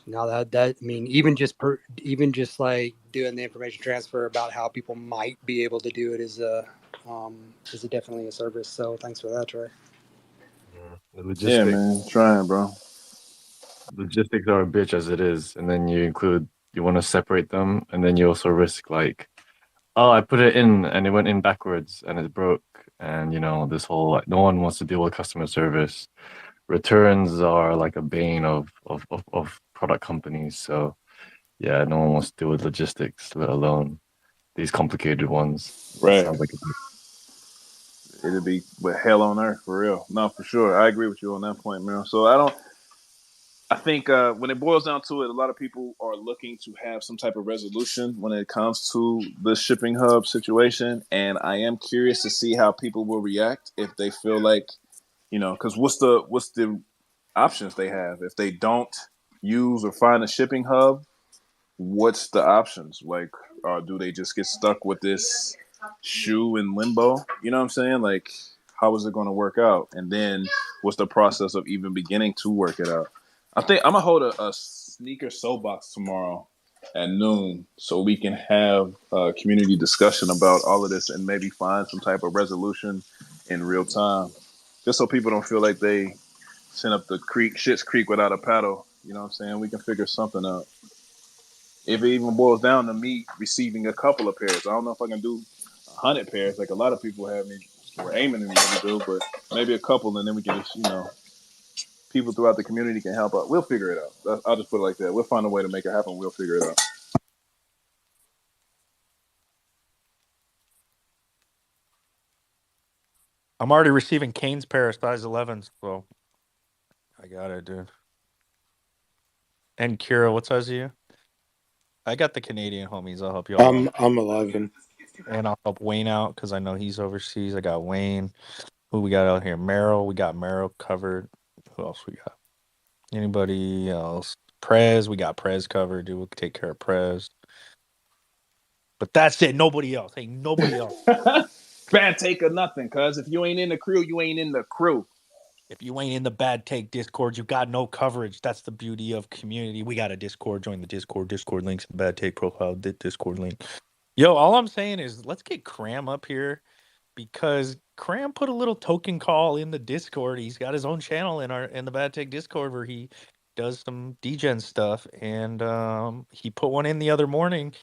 now that I mean, even just like doing the information transfer about how people might be able to do it is definitely a service. So thanks for that, Trey. The yeah, logistics man, trying, bro. logistics are a bitch as it is, and then you want to separate them, and then you also risk like, oh, I put it in and it went in backwards and it broke, and this whole like no one wants to deal with customer service. Returns are like a bane of product companies. So yeah, no one wants to deal with logistics, let alone these complicated ones. It Right. sounds like It'd be with hell on earth for real. No, for sure. I agree with you on that point, man. So I think when it boils down to it, a lot of people are looking to have some type of resolution when it comes to the shipping hub situation, and I am curious to see how people will react if they feel like, because what's the options they have if they don't use or find a shipping hub? What's the options? Like, do they just get stuck with this shoe in limbo? You know what I'm saying? Like, how is it going to work out? And then what's the process of even beginning to work it out? I think I'm gonna hold a sneaker soapbox tomorrow at noon so we can have a community discussion about all of this and maybe find some type of resolution in real time, just so people don't feel like they sent up the shit's creek without a paddle. You know what I'm saying? We can figure something out. If it even boils down to me receiving a couple of pairs, I don't know if I can do 100 pairs like a lot of people were aiming to do, but maybe a couple, and then we can just people throughout the community can help out. We'll figure it out. I'll just put it like that. We'll find a way to make it happen. We'll figure it out. I'm already receiving Kane's pair of size 11s, so I got it, dude. And Kira, what size are you? I got the Canadian homies. I'll help y'all out. I'm 11. And I'll help Wayne out because I know he's overseas. I got Wayne. Who we got out here? Merrill. We got Merrill covered. Who else we got? Anybody else? Prez. We got Prez covered. Dude, we'll take care of Prez. But that's it. Nobody else. Ain't nobody else. Bad take or nothing, cuz if you ain't in the crew, you ain't in the crew. If you ain't in the Bad Take Discord, you got no coverage. That's the beauty of community. We got a Discord. Join the Discord. Discord links in the Bad Take profile. Discord link. Yo, all I'm saying is let's get Cram up here because Cram put a little token call in the Discord. He's got his own channel in the Bad Take Discord where he does some DGen stuff, and he put one in the other morning,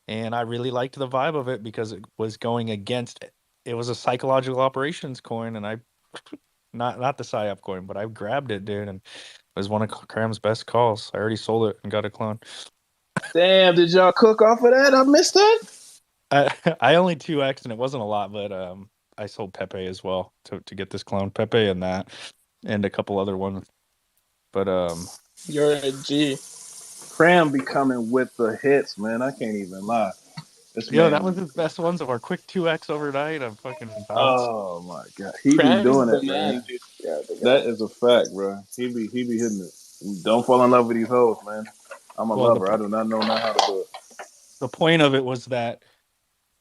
and I really liked the vibe of it because it was going against. It was a psychological operations coin, and I not the PSYOP coin, but I grabbed it, dude, and it was one of Cram's best calls. I already sold it and got a clone. Damn, did y'all cook off of that? I missed that. I only 2x and it wasn't a lot, but I sold Pepe as well to get this clone. Pepe and that and a couple other ones. But You're a G. Cram be coming with the hits, man. I can't even lie. This yo, man. that was his best ones of our quick 2x overnight. I'm fucking bounced. Oh my god, he be Cram is doing the it, man, man. dude. Yeah, the That guy. is a fact, bro. He be hitting it. Don't fall in love with these hoes, man. I'm a Well, lover. I do not know how to do it. the point of it was that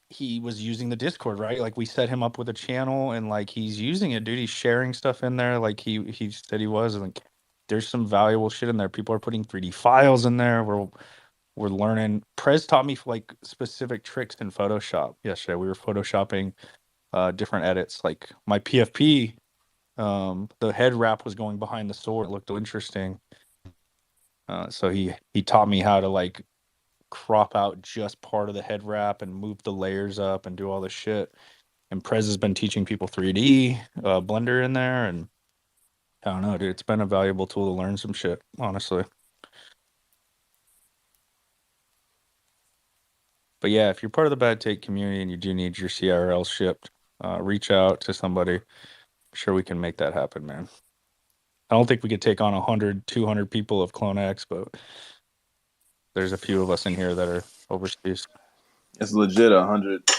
he was using the Discord, right? Like we set him up with a channel and like he's using it, dude. He's sharing stuff in there like he said he was. And like there's some valuable shit in there. People are putting 3D files in there. We're learning. Prez taught me like specific tricks in Photoshop yesterday. We were photoshopping different edits. Like my PFP, the head wrap was going behind the sword. It looked interesting. So he taught me how to like crop out just part of the head wrap and move the layers up and do all this shit. And Prez has been teaching people 3D Blender in there, and I don't know, dude. It's been a valuable tool to learn some shit, honestly. But yeah, if you're part of the Bad Take community and you do need your CRL shipped, reach out to somebody. I'm sure we can make that happen, man. I don't think we could take on 100, 200 people of CloneX, but there's a few of us in here that are overseas. It's legit 100,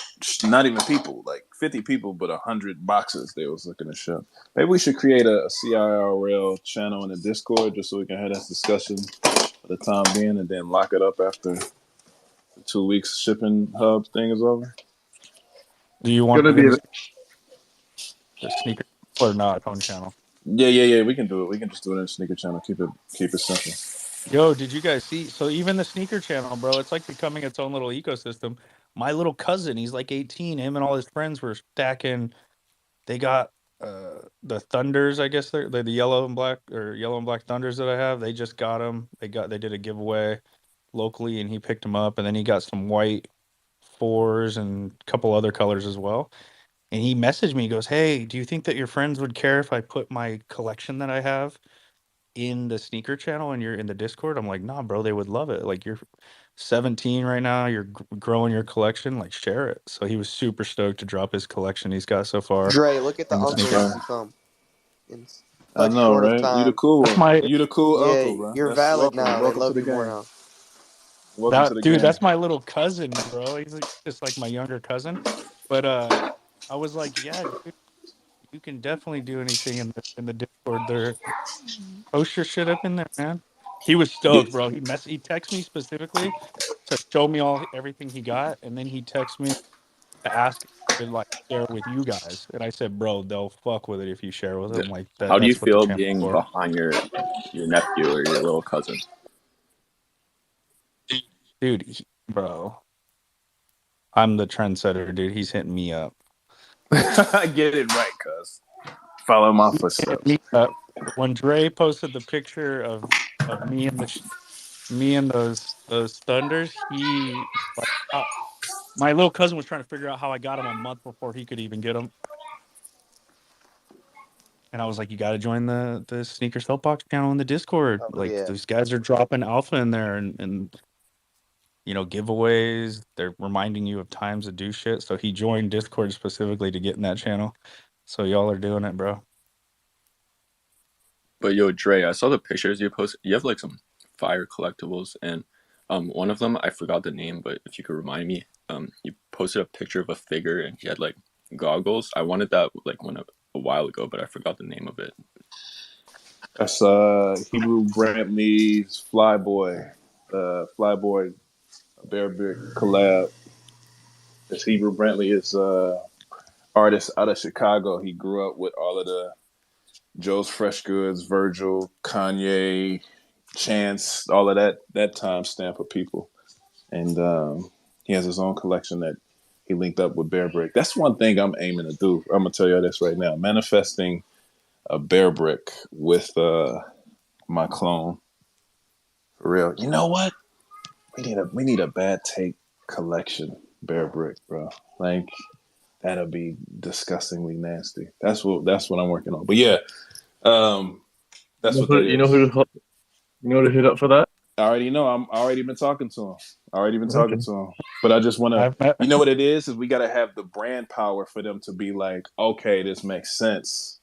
not even people, like 50 people, but 100 boxes they was looking to ship. Maybe we should create a CIRL channel in the Discord just so we can have that discussion for the time being and then lock it up after the 2 weeks shipping hub thing is over. Do you want Gonna be the sneaker or not own channel? Yeah. We can do it. We can just do it in a sneaker channel. Keep it simple. Yo, did you guys see? So even the sneaker channel, bro, it's like becoming its own little ecosystem. My little cousin, he's like 18. Him and all his friends were stacking. They got the Thunders, I guess they're the yellow and black Thunders that I have. They just got them. They did a giveaway locally, and he picked them up. And then he got some white fours and a couple other colors as well. And he messaged me. He goes, "Hey, do you think that your friends would care if I put my collection that I have in the sneaker channel and you're in the Discord?" I'm like, "Nah, bro, they would love it. Like you're 17 right now, you're growing your collection, like share it." So he was super stoked to drop his collection he's got so far. Dre, look at the in the uncle sneaker. that's become in I such know, short of right? You the time. cool That's one. my You the cool Yeah, uncle, bro. you're That's valid welcome. now. They Welcome to love the you more game. now. Welcome to the dude, game. that's my little cousin, bro. He's just like my younger cousin. But I was like, yeah, dude, you can definitely do anything in the Discord there. Post your shit up in there, man. He was stoked, bro. He texted me specifically to show me everything he got, and then he texted me to ask to like share with you guys. And I said, bro, they'll fuck with it if you share with them. Like How do you that's what the feel channel's being for. behind your nephew or your little cousin? Dude, bro. I'm the trendsetter, dude. He's hitting me up. Get it right, cuz. Follow my footsteps. When Dre posted the picture of me and those Thunders, he like my little cousin was trying to figure out how I got him a month before he could even get them. And I was like, you got to join the Sneakers Soapbox channel in the Discord. Oh Like, yeah. these guys are dropping alpha in there and giveaways. They're reminding you of times to do shit. So he joined Discord specifically to get in that channel. So y'all are doing it, bro. But yo, Dre, I saw the pictures you posted. You have like some fire collectibles, and One of them I forgot the name, but if you could remind me, you posted a picture of a figure and he had like goggles. I wanted that like a while ago, but I forgot the name of it. That's Hebrew Brantley's Flyboy, Flyboy Bear Brick collab. This Hebrew Brantley is artist out of Chicago. He grew up with all of the Joe's Fresh Goods, Virgil, Kanye, Chance, all of that time stamp of people, and he has his own collection that he linked up with Bear Brick. That's one thing I'm aiming to do. I'm gonna tell you this right now: manifesting a Bear Brick with my clone. For real. You know what? We need a bad take collection Bear Brick, bro. Like that'll be disgustingly nasty. That's what I'm working on. But yeah, that's what that You know is. who to hit up for that? I already know. I already been talking to him. Okay. But I just want to. I've met. You know what it is? Is we got to have the brand power for them to be like, okay, this makes sense.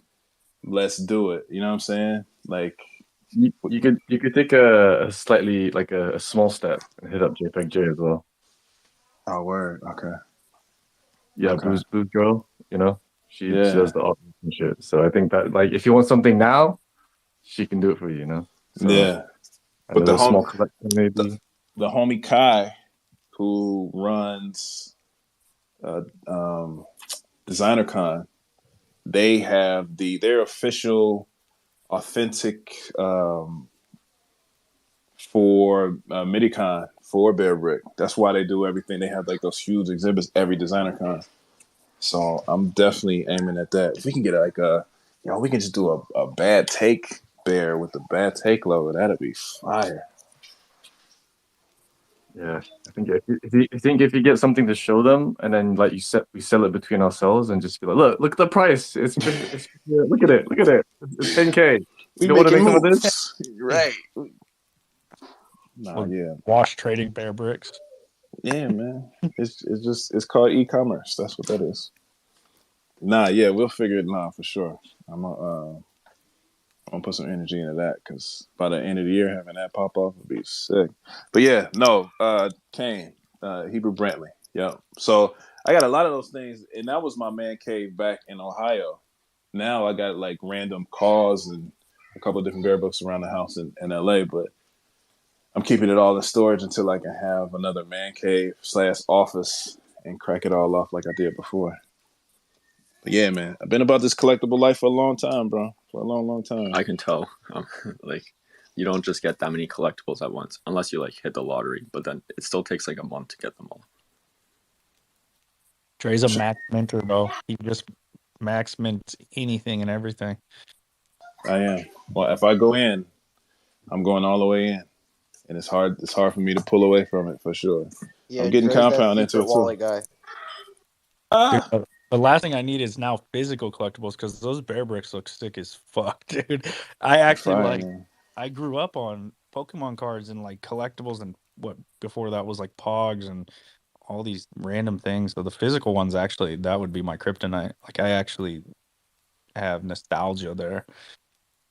Let's do it. You know what I'm saying? Like, You could take a slightly like a small step and hit up JPEG J as well. oh word, okay, Yeah, okay, Boo's girl, she yeah, does the art and shit. So I think that like if you want something now, she can do it for you. So yeah. and But a little small collection maybe. the homie Kai, who runs uh, um, Designer Con, they have their official authentic for MidiCon for Bear Brick. That's why they do everything. They have like those huge exhibits every Designer Con. So I'm definitely aiming at that. If we can get we can just do a bad take bear with the bad take logo. That'd be fire. Yeah, I think if you get something to show them and then like we sell it between ourselves and just be like, look at the price. Look at it. It's 10K. We You don't want to making make some of this? moves, right? Nah, Well, yeah, wash trading Bear Bricks. yeah, man. It's called e-commerce. That's what that is. Nah, yeah, we'll figure it out for sure. I'm gonna put some energy into that because by the end of the year, having that pop off would be sick. But yeah, no, Kane, Hebrew Brantley, yeah. So I got a lot of those things, and that was my man cave back in Ohio. Now I got like random calls and a couple of different bear books around the house in LA, but I'm keeping it all in storage until I can have another man cave / office and crack it all off like I did before. But yeah, man, I've been about this collectible life for a long time, bro. For a long, long time. I can tell. Like, you don't just get that many collectibles at once, unless you like hit the lottery. But then it still takes like a month to get them all. Dre's a max minter, though. He just max mints anything and everything. I am. Well, if I go in, I'm going all the way in, and it's hard. It's hard for me to pull away from it for sure. Yeah, I'm getting Dre's that compound into secret it too. wallet guy. Dude, the last thing I need is now physical collectibles because those Bear Bricks look sick as fuck, dude. I actually I grew up on Pokemon cards and like collectibles and what before that was like Pogs and all these random things. So the physical ones actually that would be my kryptonite. Like I actually have nostalgia there.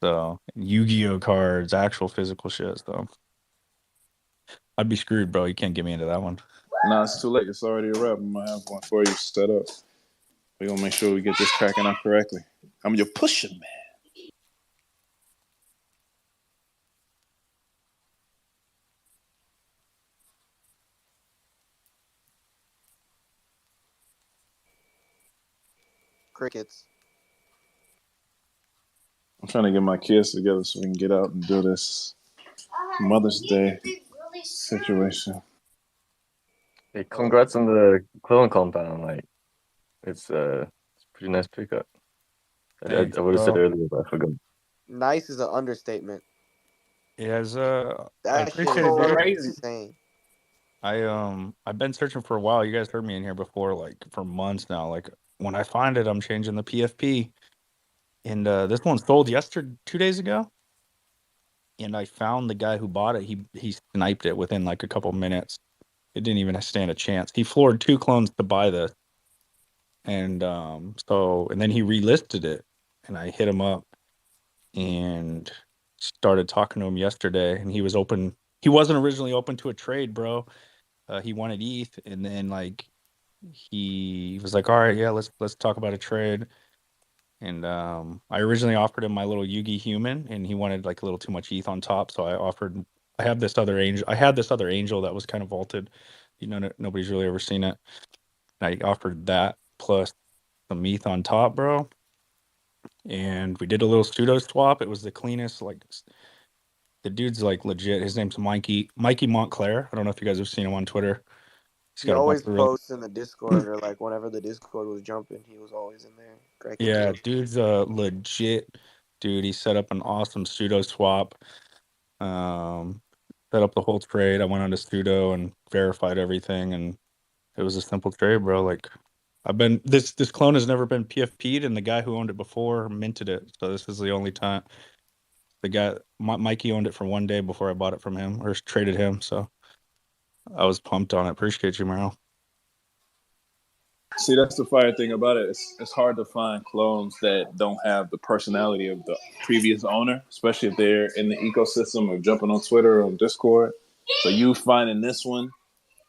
So Yu-Gi-Oh cards, actual physical shit. So I'd be screwed, bro. You can't get me into that one. Nah, it's too late. It's already a wrap. I'm gonna have one for you set up. We're gonna make sure we get this cracking up correctly. I'm your pusher, man. Crickets. I'm trying to get my kids together so we can get out and do this Mother's Day situation. Hey, congrats on the clone compound. Like, it's a pretty nice pickup. I would have said earlier, but I forgot. Nice is an understatement. Yeah, I That shit appreciate is it, dude. insane. I've been searching for a while. You guys heard me in here before, like for months now. Like when I find it, I'm changing the PFP. And this one sold 2 days ago. And I found the guy who bought it. He sniped it within like a couple minutes. It didn't even stand a chance. He floored 2 clones to buy this. And and then he relisted it. And I hit him up and started talking to him yesterday. And he was open. he wasn't originally open to a trade, bro. He wanted ETH, and then like he was like, all right, yeah, let's talk about a trade. And I originally offered him my little Yugi human, and he wanted like a little too much ETH on top. So I offered. I have this other angel. I had this other angel that was kind of vaulted. You know, nobody's really ever seen it. And I offered that plus some ETH on top, bro. And we did a little pseudo swap. It was the cleanest. Like the dude's like legit. His name's Mikey Montclair. I don't know if you guys have seen him on Twitter. He's He got a bunch always of really posts in the Discord, or like whenever the Discord was jumping, he was always in there cracking yeah, jokes. dude's a legit dude. He set up an awesome pseudo swap. Um, Set up the whole trade. I went on to pseudo and verified everything, and it was a simple trade, bro. Like I've been this clone has never been PFP'd, and the guy who owned it before minted it. So this is the only time the guy Mikey owned it for 1 day before I bought it from him or traded him. So I was pumped on it. Appreciate you, Meryl. See, that's the fire thing about it. It's hard to find clones that don't have the personality of the previous owner, especially if they're in the ecosystem or jumping on Twitter or on Discord. So you finding this one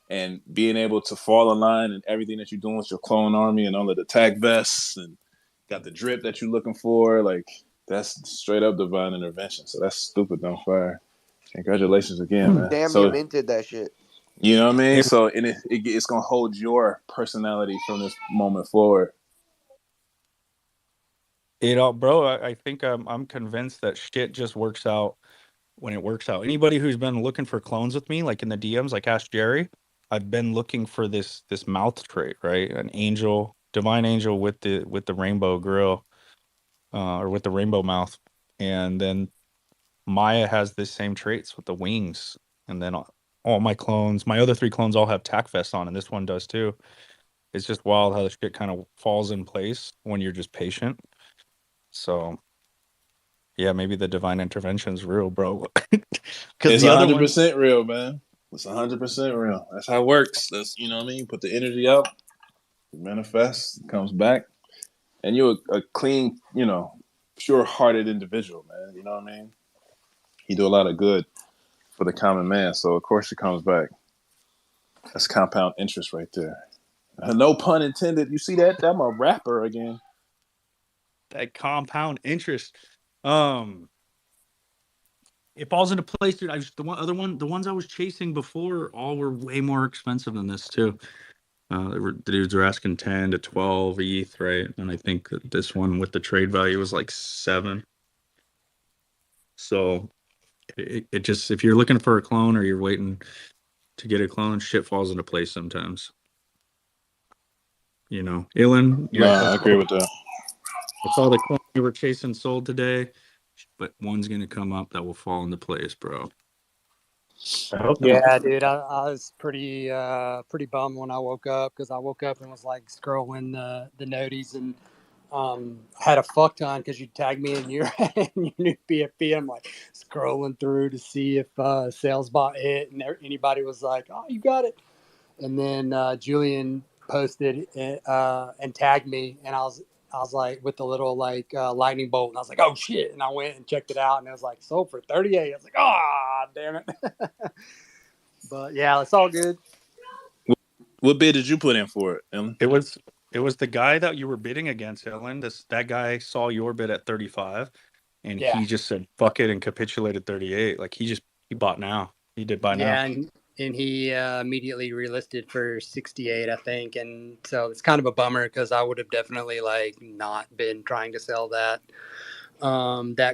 and being able to fall in line and everything that you're doing with your clone army and all of the tag vests and got the drip that you're looking for, like that's straight up divine intervention. So that's stupid on fire. Congratulations again, man. Damn, you So minted that shit. you know what I mean? So and it's gonna hold your personality from this moment forward. You know, bro, I think I'm convinced that shit just works out when it works out. Anybody who's been looking for clones with me, like in the DMs, like ask Jerry, I've been looking for this mouth trait, right? An angel, divine angel with the rainbow grill, or with the rainbow mouth, and then Maya has the same traits with the wings, and then all my clones, my other 3 clones, all have tack vests on, and this one does too. It's just wild how the shit kind of falls in place when you're just patient. So yeah, maybe the divine intervention's real, bro. Because It's the other one, 100% real, man. It's 100% real. That's how it works. That's, you know what I mean? You put the energy out, it manifests, it comes back, and you're a clean, pure-hearted individual, man. You know what I mean? You do a lot of good for the common man, so of course it comes back. That's compound interest right there. No pun intended. You see that? I'm a rapper again. that compound interest, it falls into place, dude. The ones I was chasing before, all were way more expensive than this too. The dudes were asking 10 to 12 ETH, right? And I think that this one with the trade value was like 7. So it just, if you're looking for a clone or you're waiting to get a clone, shit falls into place sometimes. You know, Ilan, No, I agree with that. that's all the clones you were chasing sold today, but one's gonna come up that will fall into place, bro. I hope Yeah, dude, I was pretty bummed when I woke up, because I woke up and was like scrolling the noties, and had a fuck ton because you tagged me in your in your new PFP. I'm like scrolling through to see if sales bot hit, and anybody was like, "Oh, you got it." And then Julian posted and tagged me, and I was like with the little like lightning bolt, and I was like, "Oh shit!" And I went and checked it out, and it was like sold for 38. I was like, "Ah, damn it!" But yeah, it's all good. What bid did you put in for it, Ellen? It was the guy that you were bidding against, Ellen. That guy saw your bid at 35, and Yeah, he just said fuck it and capitulated 38. Like he bought now. He did buy now. yeah, and he immediately relisted for 68, I think, and so it's kind of a bummer because I would have definitely like not been trying to sell that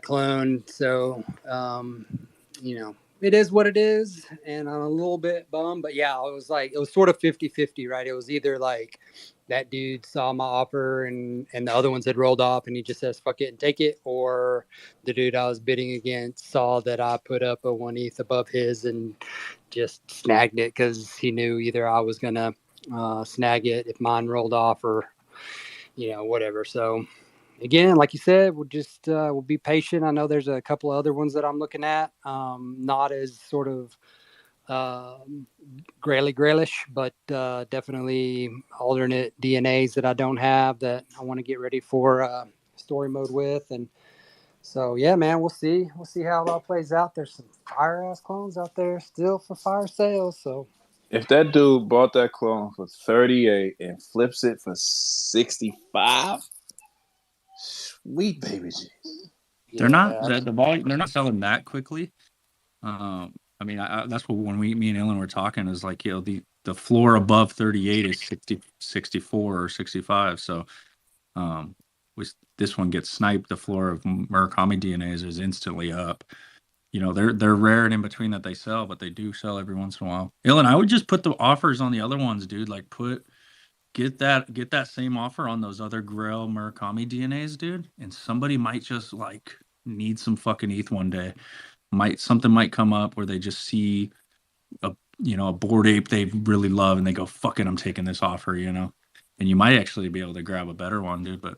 clone. So it is what it is, and I'm a little bit bummed, but yeah, it was sort of 50-50, right? It was either like that dude saw my offer and the other ones had rolled off and he just says fuck it and take it, or the dude I was bidding against saw that I put up a 1 ETH above his and just snagged it because he knew either I was gonna snag it if mine rolled off, or whatever. So again, like you said, we'll be patient. I know there's a couple of other ones that I'm looking at, not as sort of grayish, but definitely alternate DNAs that I don't have that I want to get ready for story mode with, and So yeah, man, we'll see. We'll see how it all plays out. There's some fire ass clones out there still for fire sales. So If that dude bought that clone for 38 and flips it for 65, sweet baby Jesus. They're not yeah, the volume. They're not selling that quickly. I mean, that's what when me and Ellen were talking is like, the floor above 38 is 60, 64 or 65. So, this one gets sniped, the floor of Murakami DNAs is instantly up. They're rare and in between that they sell, but they do sell every once in a while. Ellen, I would just put the offers on the other ones, dude. Like get that same offer on those other Grail Murakami DNAs, dude. And somebody might just like need some fucking ETH one day. Something might come up where they just see a bored ape they really love and they go, fuck it, I'm taking this offer, and you might actually be able to grab a better one, dude. But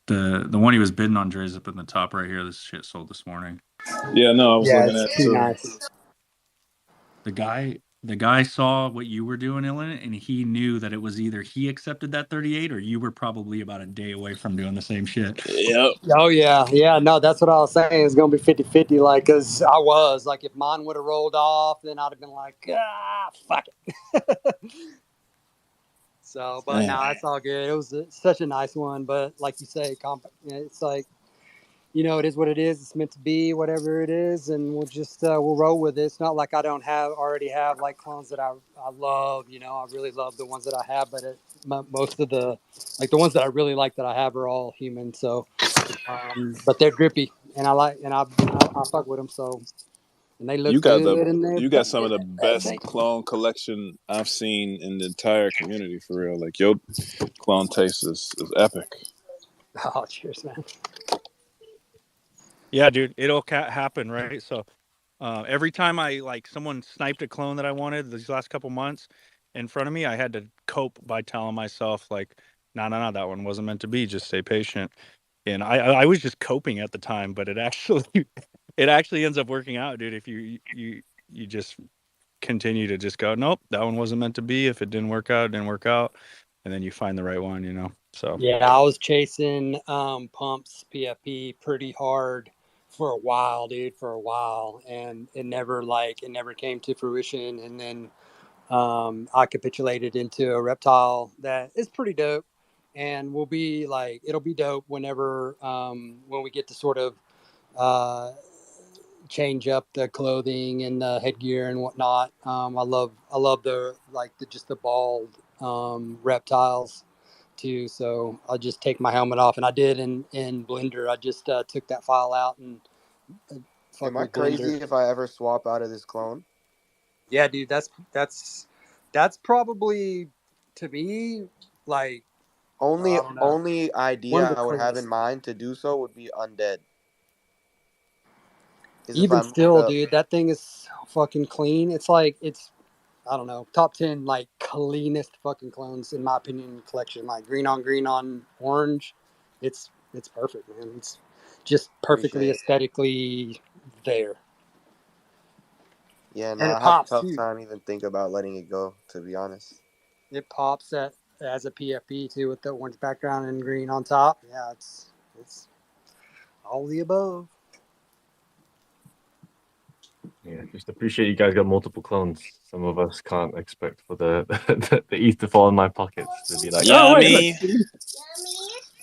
the one he was bidding on, Dre's up in the top right here. This shit sold this morning. Yeah, no, I was yeah, looking at it's it too too. nice. The guy saw what you were doing, Ellen, and he knew that it was either he accepted that 38 or you were probably about a day away from doing the same shit. Yep. Oh yeah. No, that's what I was saying. It's gonna be 50-50. Like, cause I was like, if mine would have rolled off, then I'd have been like, fuck it. So, but no, it's all good. It was such a nice one. But like you say, it's like, it is what it is. It's meant to be, whatever it is, and we'll roll with it. It's not like I don't already have like clones that I love. I really love the ones that I have, but most of the ones that I really like that I have are all human. So, but they're drippy, and I fuck with them. So, and they look good, and you got some of the best clone collection I've seen in the entire community, for real. Like your clone taste is epic. Oh, cheers, man. Yeah, dude, it'll happen, right? So, every time someone sniped a clone that I wanted these last couple months in front of me, I had to cope by telling myself like, no, that one wasn't meant to be. Just stay patient. And I was just coping at the time, but it actually ends up working out, dude. If you just continue to just go, nope, that one wasn't meant to be. If it didn't work out, it didn't work out, and then you find the right one, So yeah, I was chasing pumps PFP pretty hard for a while, dude, and it never came to fruition. And then I capitulated into a reptile that is pretty dope, and it'll be dope whenever when we get to sort of change up the clothing and the headgear and whatnot. I love just the bald reptiles too. So I'll just take my helmet off, and I did in Blender. I just took that file out and Am I crazy if I ever swap out of this clone? Yeah, dude, that's probably, to me, like only idea I would have in mind to do so would be undead. Even still, dude, that thing is so fucking clean. It's like I don't know, top 10 like cleanest fucking clones in my opinion collection. Like green on orange, it's perfect, man. It's just perfectly aesthetically there. Yeah, no, I have a tough time even think about letting it go, to be honest. It pops as a PFP too with the orange background and green on top. Yeah, it's all the above. Yeah, just appreciate you guys got multiple clones. Some of us can't expect for the ETH to fall in my pockets to be like,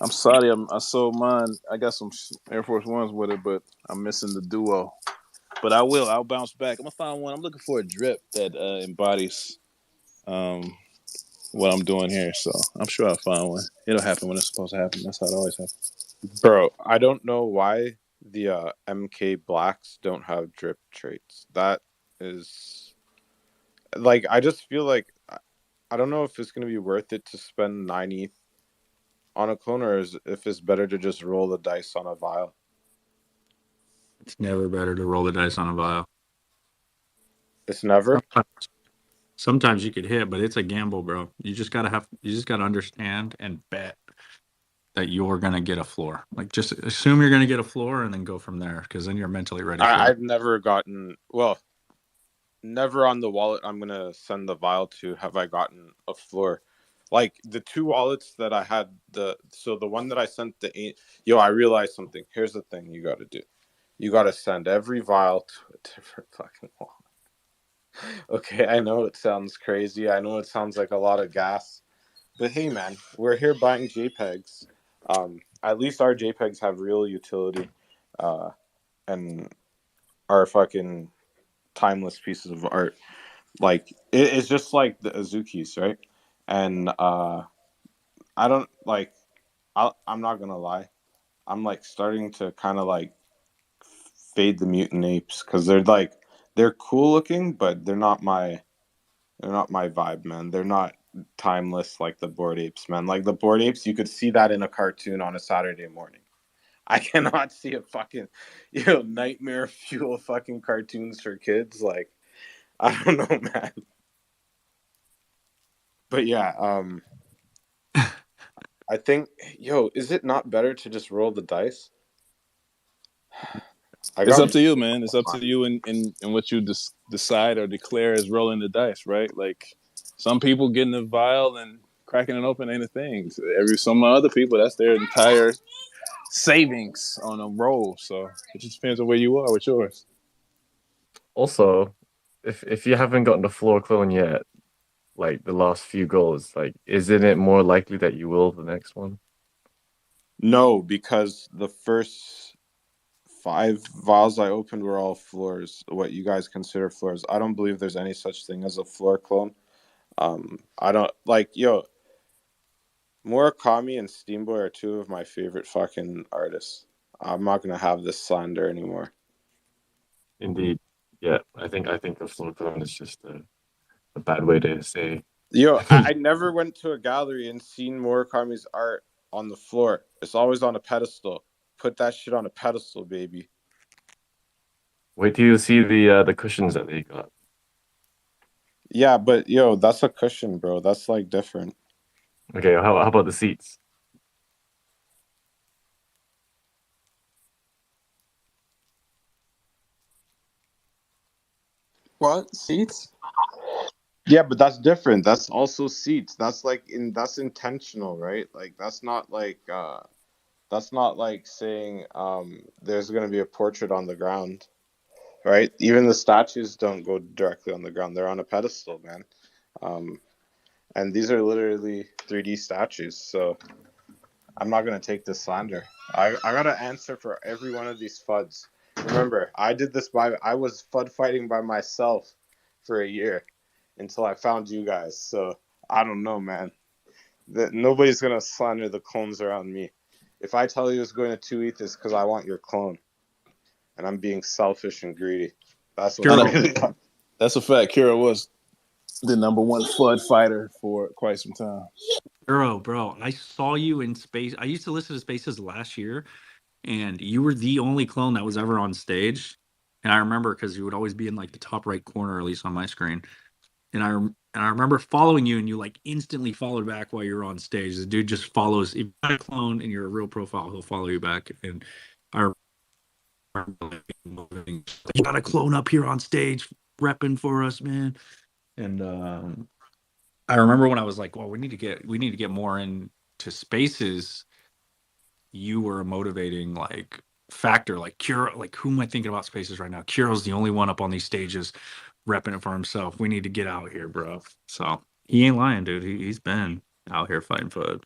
I'm sorry, I sold mine. I got some Air Force Ones with it, but I'm missing the duo. But I'll bounce back. I'm gonna find one. I'm looking for a drip that embodies what I'm doing here. So I'm sure I'll find one. It'll happen when it's supposed to happen. That's how it always happens. Bro, I don't know why the MK Blacks don't have drip traits. That is like, I just feel like I don't know if it's gonna be worth it to spend 9 ETH on a clone, or if it's better to just roll the dice on a vial. It's never better to roll the dice on a vial. It's never. Sometimes you could hit, but it's a gamble, bro. You just gotta understand and bet that you're gonna get a floor. Like, just assume you're gonna get a floor and then go from there, because then you're mentally ready for it. I've never never on the wallet I'm gonna send the vial to have I gotten a floor. Like the two wallets that I had, the one that I sent I realized something. Here's the thing you got to do. You got to send every vial to a different fucking wallet. Okay, I know it sounds crazy. I know it sounds like a lot of gas. But hey, man, we're here buying JPEGs. At least our JPEGs have real utility, and are fucking timeless pieces of art. Like it's just like the Azukis, right? And I don't like. I'm not gonna lie. I'm like starting to kind of like fade the mutant apes because they're cool looking, but they're not my vibe, man. They're not timeless like the bored apes, man. Like the bored apes, you could see that in a cartoon on a Saturday morning. I cannot see a fucking, nightmare fuel fucking cartoons for kids. Like, I don't know, man. But yeah, I think, is it not better to just roll the dice? It's up to you, man. It's up to you and what you decide or declare as rolling the dice, right? Like some people getting a vial and cracking it open ain't a thing. Some other people, that's their entire savings on a roll. So it just depends on where you are with yours. Also, if you haven't gotten the floor clone yet, like the last few goals, like isn't it more likely that you will the next one? No, because the first 5 vials I opened were all floors. What you guys consider floors. I don't believe there's any such thing as a floor clone. I don't like Murakami and Steamboy are two of my favorite fucking artists. I'm not gonna have this slander anymore. Indeed. Yeah, I think the floor clone is just a bad way to say. I never went to a gallery and seen Murakami's art on the floor. It's always on a pedestal. Put that shit on a pedestal, baby. Wait till you see the cushions that they got. Yeah, but that's a cushion, bro. That's like different. Okay, how about the seats? What seats? Yeah, but that's different. That's also seats. That's intentional, right? Like that's not like saying there's gonna be a portrait on the ground, right? Even the statues don't go directly on the ground. They're on a pedestal, man. And these are literally 3D statues, so I'm not gonna take this slander. I gotta answer for every one of these FUDs. Remember, I was FUD fighting by myself for a year until I found you guys. So I don't know, man. Nobody's gonna slander the clones around me. If I tell you it's going to 2 ETH, it's because I want your clone, and I'm being selfish and greedy. That's what really. That's a fact. Kira was the number 1 FUD fighter for quite some time. Bro, I saw you in space. I used to listen to Spaces last year, and you were the only clone that was ever on stage. And I remember because you would always be in like the top right corner, at least on my screen. And I remember following you, and you like instantly followed back while you were on stage. The dude just follows. If you're a clone and you're a real profile, he'll follow you back. And I remember you got a clone up here on stage repping for us, man. And I remember when I was like, well, we need to get more into spaces. You were a motivating like factor. Like Kuro, like who am I thinking about spaces right now? Kuro's the only one up on these stages repping it for himself. We need to get out here, bro. So he ain't lying, dude. He's been out here fighting FUD.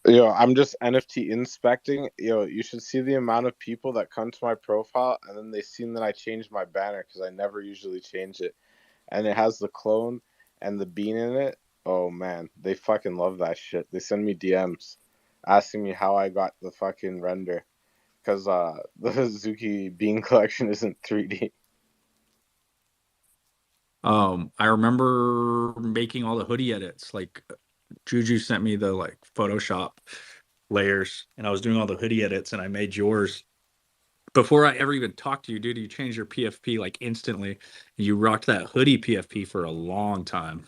I'm just NFT inspecting. You should see the amount of people that come to my profile and then they seen that I changed my banner because I never usually change it. And it has the clone and the bean in it. Oh man, they fucking love that shit. They send me DMs asking me how I got the fucking render because the Zuki bean collection isn't 3D. I remember making all the hoodie edits. Like Juju sent me the like Photoshop layers, and I was doing all the hoodie edits, and I made yours before I ever even talked to you, dude. You changed your PFP like instantly. You rocked that hoodie PFP for a long time.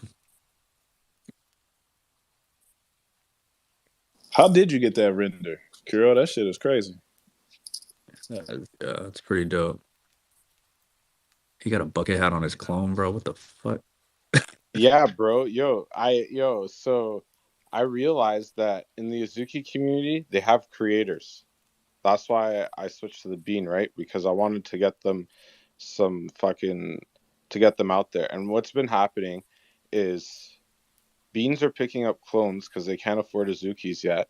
How did you get that render, Kiro? That shit is crazy. Yeah, that's pretty dope. He got a bucket hat on his clone, bro. What the fuck? Yeah, bro. So I realized that in the Azuki community, they have creators. That's why I switched to the bean, right? Because I wanted to get them some fucking to get them out there. And what's been happening is beans are picking up clones because they can't afford Azukis yet,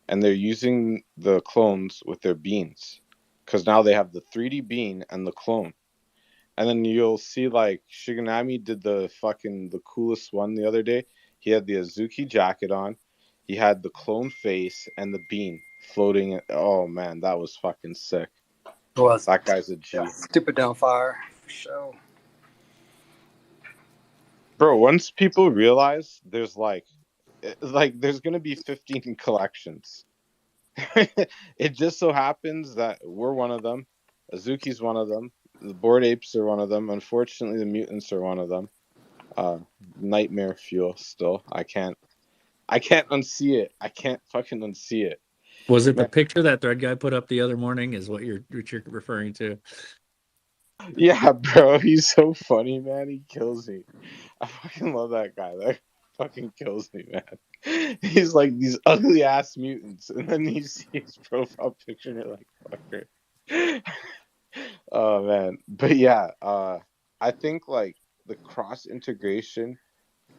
and they're using the clones with their beans because now they have the 3D bean and the clone. And then you'll see like Shiganami did the coolest one the other day. He had the Azuki jacket on, he had the clone face and the bean floating. Oh man, that was fucking sick. Was That guy's a G. yeah, stupid down fire for sure. Bro, once people realize there's there's gonna be 15 collections. It just so happens that we're one of them. Azuki's one of them. The Bored Apes are one of them. Unfortunately, the mutants are one of them. Nightmare fuel still. I can't unsee it. I can't fucking unsee it. Was it the Man, picture that Thread guy put up the other morning? Is what you're referring to? yeah, bro, he's so funny, man. He kills me. I fucking love that guy. That fucking kills me, man. He's like these ugly ass mutants, and then you see his profile picture, and you're like, fucker. Oh man, but yeah, I think like the cross integration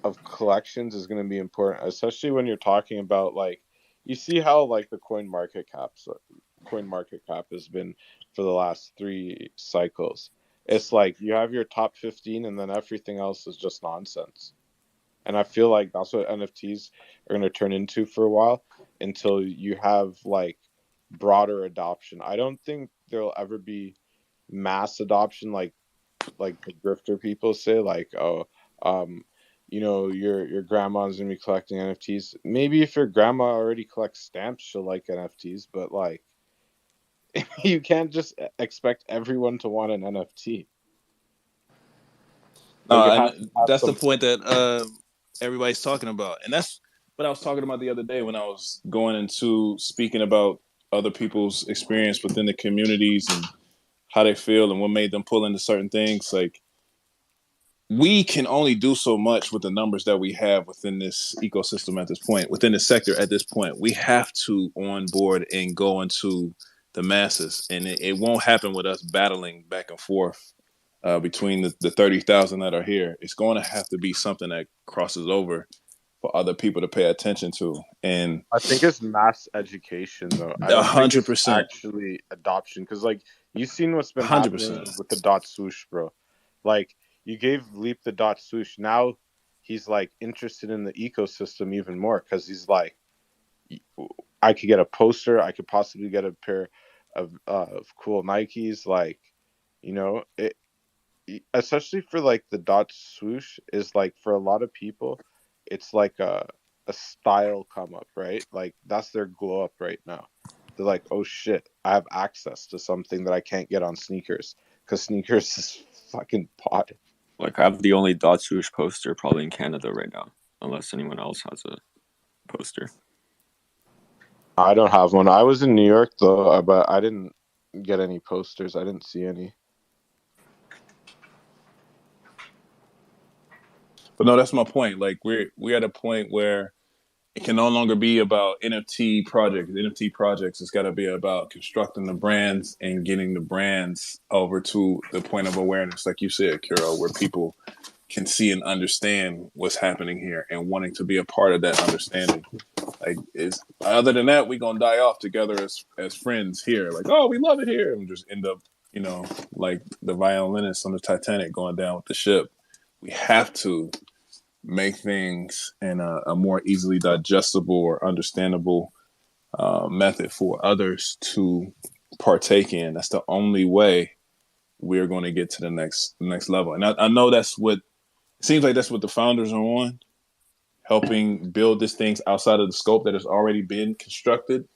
of collections is going to be important, especially when you're talking about like you see how like the coin market cap has been for the last 3 cycles. It's like you have your top 15 and then everything else is just nonsense. And I feel like that's what NFTs are going to turn into for a while until you have like broader adoption. I don't think there'll ever be mass adoption like the grifter people say, like, oh, your grandma's gonna be collecting NFTs. Maybe if your grandma already collects stamps, she'll like NFTs, but like you can't just expect everyone to want an NFT. Like it has to And have that's the some. point that everybody's talking about, and that's what I was talking about the other day when I was going into speaking about other people's experience within the communities and how they feel and what made them pull into certain things. Like, we can only do so much with the numbers that we have within this ecosystem at this point, within the sector at this point. We have to onboard and go into the masses, and it won't happen with us battling back and forth between the 30,000 that are here. It's going to have to be something that crosses over for other people to pay attention to. And I think it's mass education, though. I don't think it's 100%, actually adoption, because like you've seen what's been happening 100%. with the dot swoosh, bro. Like you gave Leap the dot swoosh, now he's like interested in the ecosystem even more because he's like, I could get a poster, I could possibly get a pair of cool Nikes, like, it, especially for like the dot swoosh is like for a lot of people, it's like a style come up, right? Like that's their glow up right now. They're like, oh shit, I have access to something that I can't get on sneakers because sneakers is fucking pot. Like I have the only dot swoosh poster probably in Canada right now, unless anyone else has a poster. I don't have one. I was in New York though, but I didn't get any posters. I didn't see any. But no, that's my point. Like we're at a point where it can no longer be about NFT projects. NFT projects, it's got to be about constructing the brands and getting the brands over to the point of awareness, like you said, Kiro, where people can see and understand what's happening here and wanting to be a part of that understanding. Like, is other than that, we gonna die off together as friends here. Like, oh, we love it here, and just end up, like the violinist on the Titanic going down with the ship. We have to make things in a more easily digestible or understandable method for others to partake in. That's the only way we're going to get to the next level. And I know that's what it seems like. That's what the founders are on, helping build these things outside of the scope that has already been constructed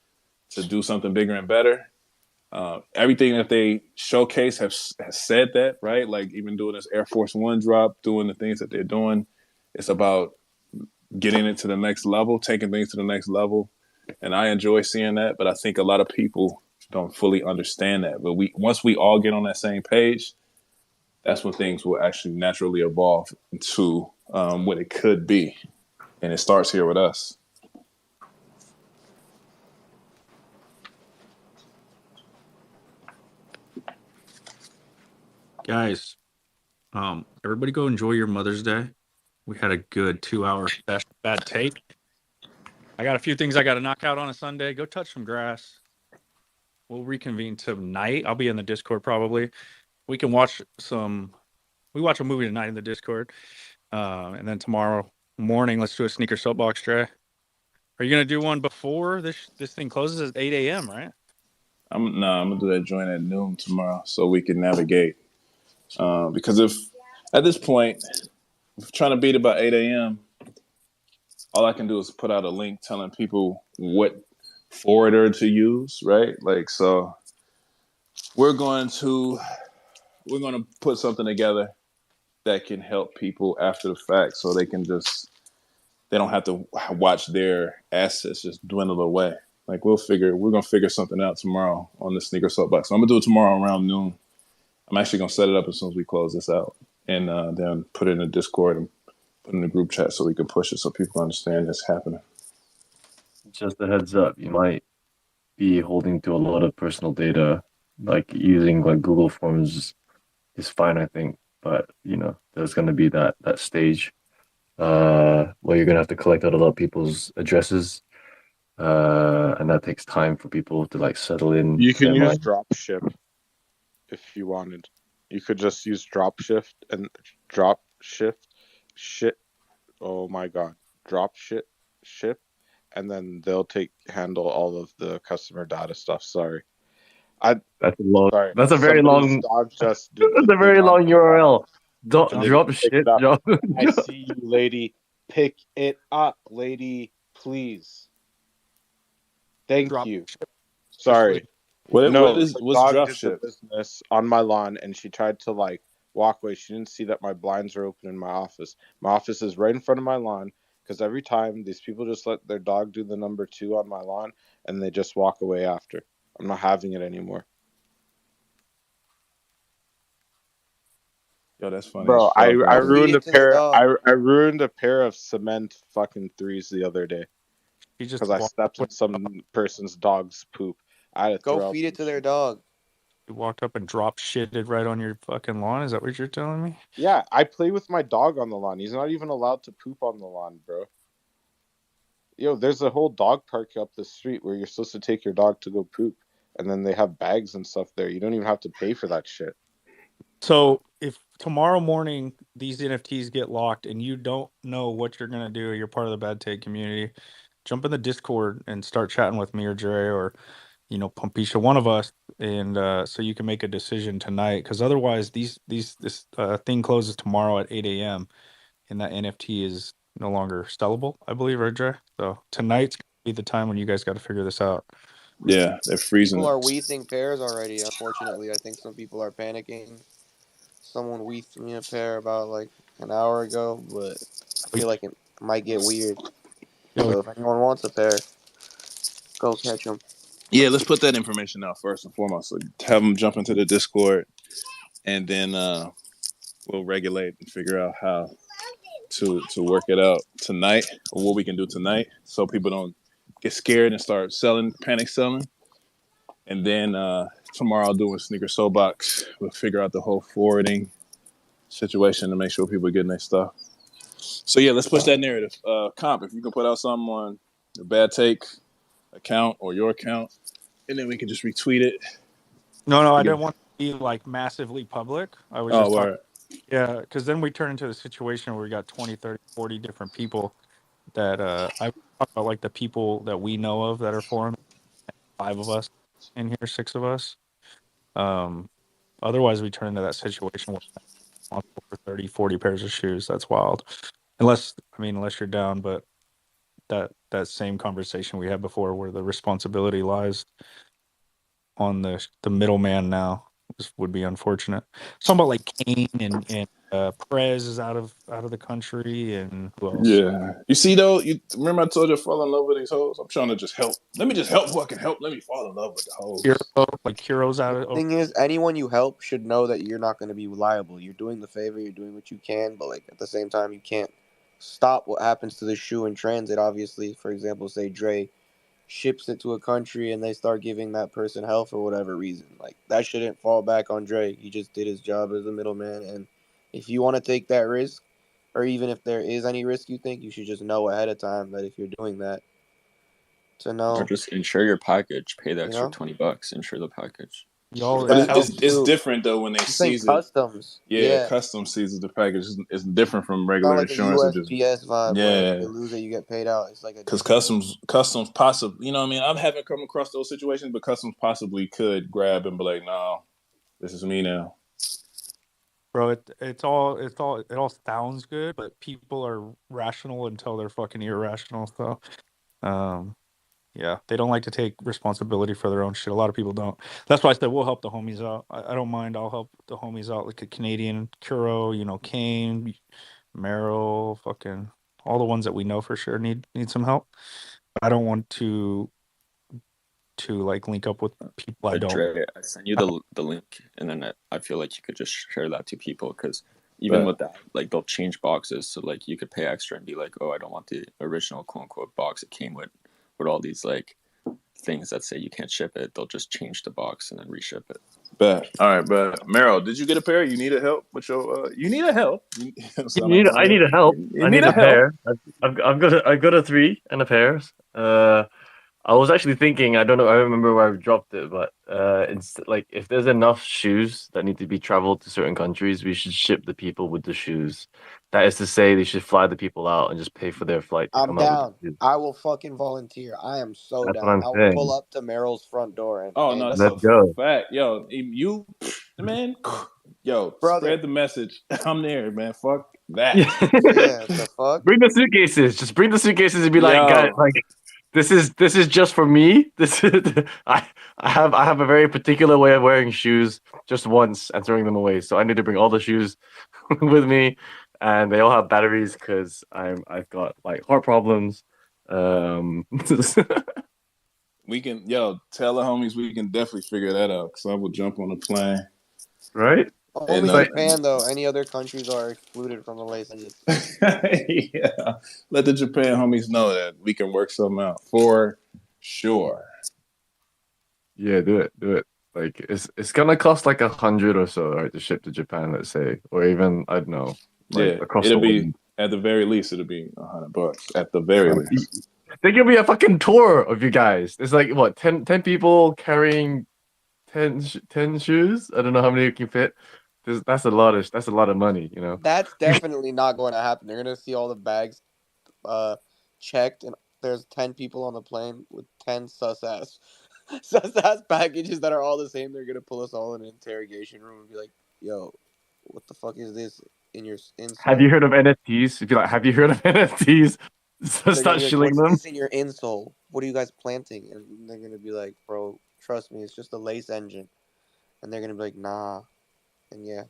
to do something bigger and better. Everything that they showcase has said that, right? Like even doing this Air Force One drop, doing the things that they're doing. It's about getting it to the next level, taking things to the next level. And I enjoy seeing that, but I think a lot of people don't fully understand that. But once we all get on that same page, that's when things will actually naturally evolve into what it could be, and it starts here with us. Guys, everybody go enjoy your Mother's Day. We had a good 2-hour session. Bad take. I got a few things I got to knock out on a Sunday. Go touch some grass. We'll reconvene tonight. I'll be in the Discord probably. We can watch we watch a movie tonight in the Discord. And then tomorrow morning, let's do a sneaker soapbox, Trey. Are you going to do one before this thing closes at 8 a.m., right? I'm going to do that joint at noon tomorrow so we can navigate. Because if at this point, if trying to beat about 8 a.m., all I can do is put out a link telling people what forwarder to use, right? Like, so we're going to put something together that can help people after the fact, so they don't have to watch their assets just dwindle away. Like, we're gonna figure something out tomorrow on the sneaker soapbox. So I'm gonna do it tomorrow around noon. I'm actually gonna set it up as soon as we close this out, and then put it in the Discord and put it in the group chat so we can push it so people understand it's happening. Just a heads up, you might be holding to a lot of personal data, like using like Google Forms is fine, I think. But there's gonna be that stage where you're gonna have to collect out a lot of people's addresses, and that takes time for people to like settle in. You can their use mind. dropship if you wanted. You could just use dropshift and shit. Oh my god, ship, and then they'll handle all of the customer data stuff. Sorry, That's a long. sorry. That's a very Somebody's long. dog just did That's the a very thing on long my lawn, URL. Don't and they drop didn't pick shit. it up. Drop. I see you, lady. Pick it up, lady, please. Thank you. Sorry. What's The dog did the dropship? business on my lawn, and she tried to like walk away. She didn't see that my blinds are open in my office. My office is right in front of my lawn, because every time these people just let their dog do the number 2 on my lawn, and they just walk away after. I'm not having it anymore. Yo, that's funny. Bro, I Go feed ruined it a to the pair. dog. I ruined a pair of cement fucking 3s the other day He just because I stepped in some person's dog's poop. I had to Go throw out feed it some to their shit. dog. You walked up and drop shitted right on your fucking lawn. Is that what you're telling me? Yeah, I play with my dog on the lawn. He's not even allowed to poop on the lawn, bro. Yo, there's a whole dog park up the street where you're supposed to take your dog to go poop, and then they have bags and stuff there. You don't even have to pay for that shit. So if tomorrow morning these NFTs get locked and you don't know what you're gonna do, you're part of the Bad Take community, jump in the Discord and start chatting with me or Dre or Pumpisha, one of us, and so you can make a decision tonight. Because otherwise, this thing closes tomorrow at 8 a.m. and that NFT is no longer sellable, I believe, right, Dre? So tonight's gonna be the time when you guys got to figure this out. Yeah, they're freezing People it. are weething pairs already. Unfortunately, I think some people are panicking. Someone weethed me a pair about like an hour ago, but I feel like it might get weird. So if anyone wants a pair, go catch them. Yeah, let's put that information out first and foremost. So have them jump into the Discord, and then we'll regulate and figure out how to work it out tonight, or what we can do tonight, so people don't get scared and start panic selling. And then tomorrow I'll do a sneaker soapbox. We'll figure out the whole forwarding situation to make sure people are getting their stuff. So yeah, let's push that narrative. Comp, if you can put out something on the Bad Take account or your account, and then we can just retweet it. No, I didn't want to be like massively public. I was just talking. Word. Yeah, because then we turn into a situation where we got 20, 30, 40 different people that I talk about, like the people that we know of that are forum. 5 of us in here, 6 of us. Otherwise, we turn into that situation where we're responsible for 30, 40 pairs of shoes. That's wild. Unless you're down, but that same conversation we had before, where the responsibility lies on the middleman now, would be unfortunate. Talking about like Kane and Perez is out of the country, and who else? Yeah. You see though, you remember I told you I fall in love with these hoes? I'm trying to just help. Let me just help who I can help. Let me fall in love with the hoes. Heroes out The of. thing is, anyone you help should know that you're not going to be liable. You're doing the favor, you're doing what you can, but like at the same time, you can't stop what happens to the shoe in transit. Obviously, for example, say Dre ships it to a country and they start giving that person hell for whatever reason. Like, that shouldn't fall back on Dre. He just did his job as a middleman, and if you want to take that risk, or even if there is any risk you think, you should just know ahead of time that if you're doing that, to Or know, just insure your package. Pay the you extra know. $20. Insure the package. Y'all, But That it's helps it's too. different though when they I'm saying seize it. customs. Yeah, Yeah. custom seizes the package. It's different from It's not regular like a insurance. Of just USPS vibe where if yeah, you lose it, you get paid out. It's like a because different. customs possibly. You know what I mean? I haven't come across those situations, but customs possibly could grab and be like, "No, this is me now." bro, it all sounds good, but people are rational until they're fucking irrational. So, um, yeah, they don't like to take responsibility for their own shit. A lot of people don't. That's why I said we'll help the homies out. I don't mind. I'll help the homies out, like a Canadian Kuro, Kane, Merrill, fucking all the ones that we know for sure need some help. I don't want to like link up with people I But don't. Dre, I sent you the link, and then I feel like you could just share that to people because even But with that, like they'll change boxes, so like you could pay extra and be like, oh, I don't want the original quote unquote box it came with all these like things that say you can't ship it. They'll just change the box and then reship it. all right, but Meryl, did you get a pair? You needed help with your. You need a help. I need a help. You I need need a a help. pair. I've got a 3 and a pairs. I was actually thinking, I don't know, I remember where I dropped it, but it's like if there's enough shoes that need to be traveled to certain countries, we should ship the people with the shoes. That is to say, they should fly the people out and just pay for their flight to I'm come out with down. the shoes. I will fucking volunteer. I am so That's what down. I'm I will pull saying. up to Merrill's front door Oh no, and that's a Let's go. fact, yo. You, man, yo, brother. spread the message. I'm there, man. Fuck that, Yeah. Yeah, the fuck, Bring the suitcases. Just bring the suitcases and be like, guys, yo. like this is just for me. This is I have a very particular way of wearing shoes just once and throwing them away. So I need to bring all the shoes with me, and they all have batteries because I've got like heart problems. We can, yo, tell the homies we can definitely figure that out. Cause I will jump on a plane right? and only Like Japan though. Any other countries are excluded from the lace engines. yeah, let the Japan homies know that we can work something out for sure. yeah, do it. Like it's gonna cost like 100 or so, right, to ship to Japan, let's say, or even I don't know, like Yeah, across the it'll be world. at the very least. It'll be $100 at the very Right? least. There could be a fucking tour of you guys. It's like what 10 people carrying 10 shoes. I don't know how many you can fit. That's a lot of money, you know. That's definitely not going to happen. They're gonna see all the bags, checked, and there's 10 people on the plane with 10 sus ass packages that are all the same. They're gonna pull us all in an interrogation room and be like, "Yo, what the fuck is this in your Have you insole?" heard of NFTs? If you like, have you heard of NFTs? So They're gonna start be like, shilling "What's them. this in your insole? What are you guys planting?" And they're gonna be like, "Bro, trust me, it's just a lace engine." And they're gonna be like, "Nah," and yeah.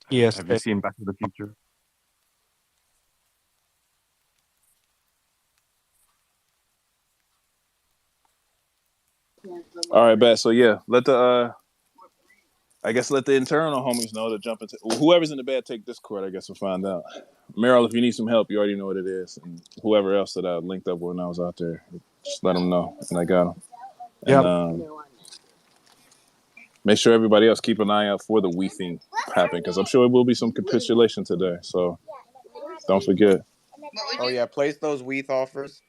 Yes, Have you seen Back to the Future? All right, bet. So yeah, let the I guess let the internal homies know to jump into whoever's in the bed. Take Discord. I guess we'll find out. Meryl, if you need some help, you already know what it is. And whoever else that I linked up with when I was out there, just let them know, and I got them. And yeah. make sure everybody else keep an eye out for the we thing happening because I'm sure it will be some capitulation today. So don't forget. Oh yeah, place those WETH offers.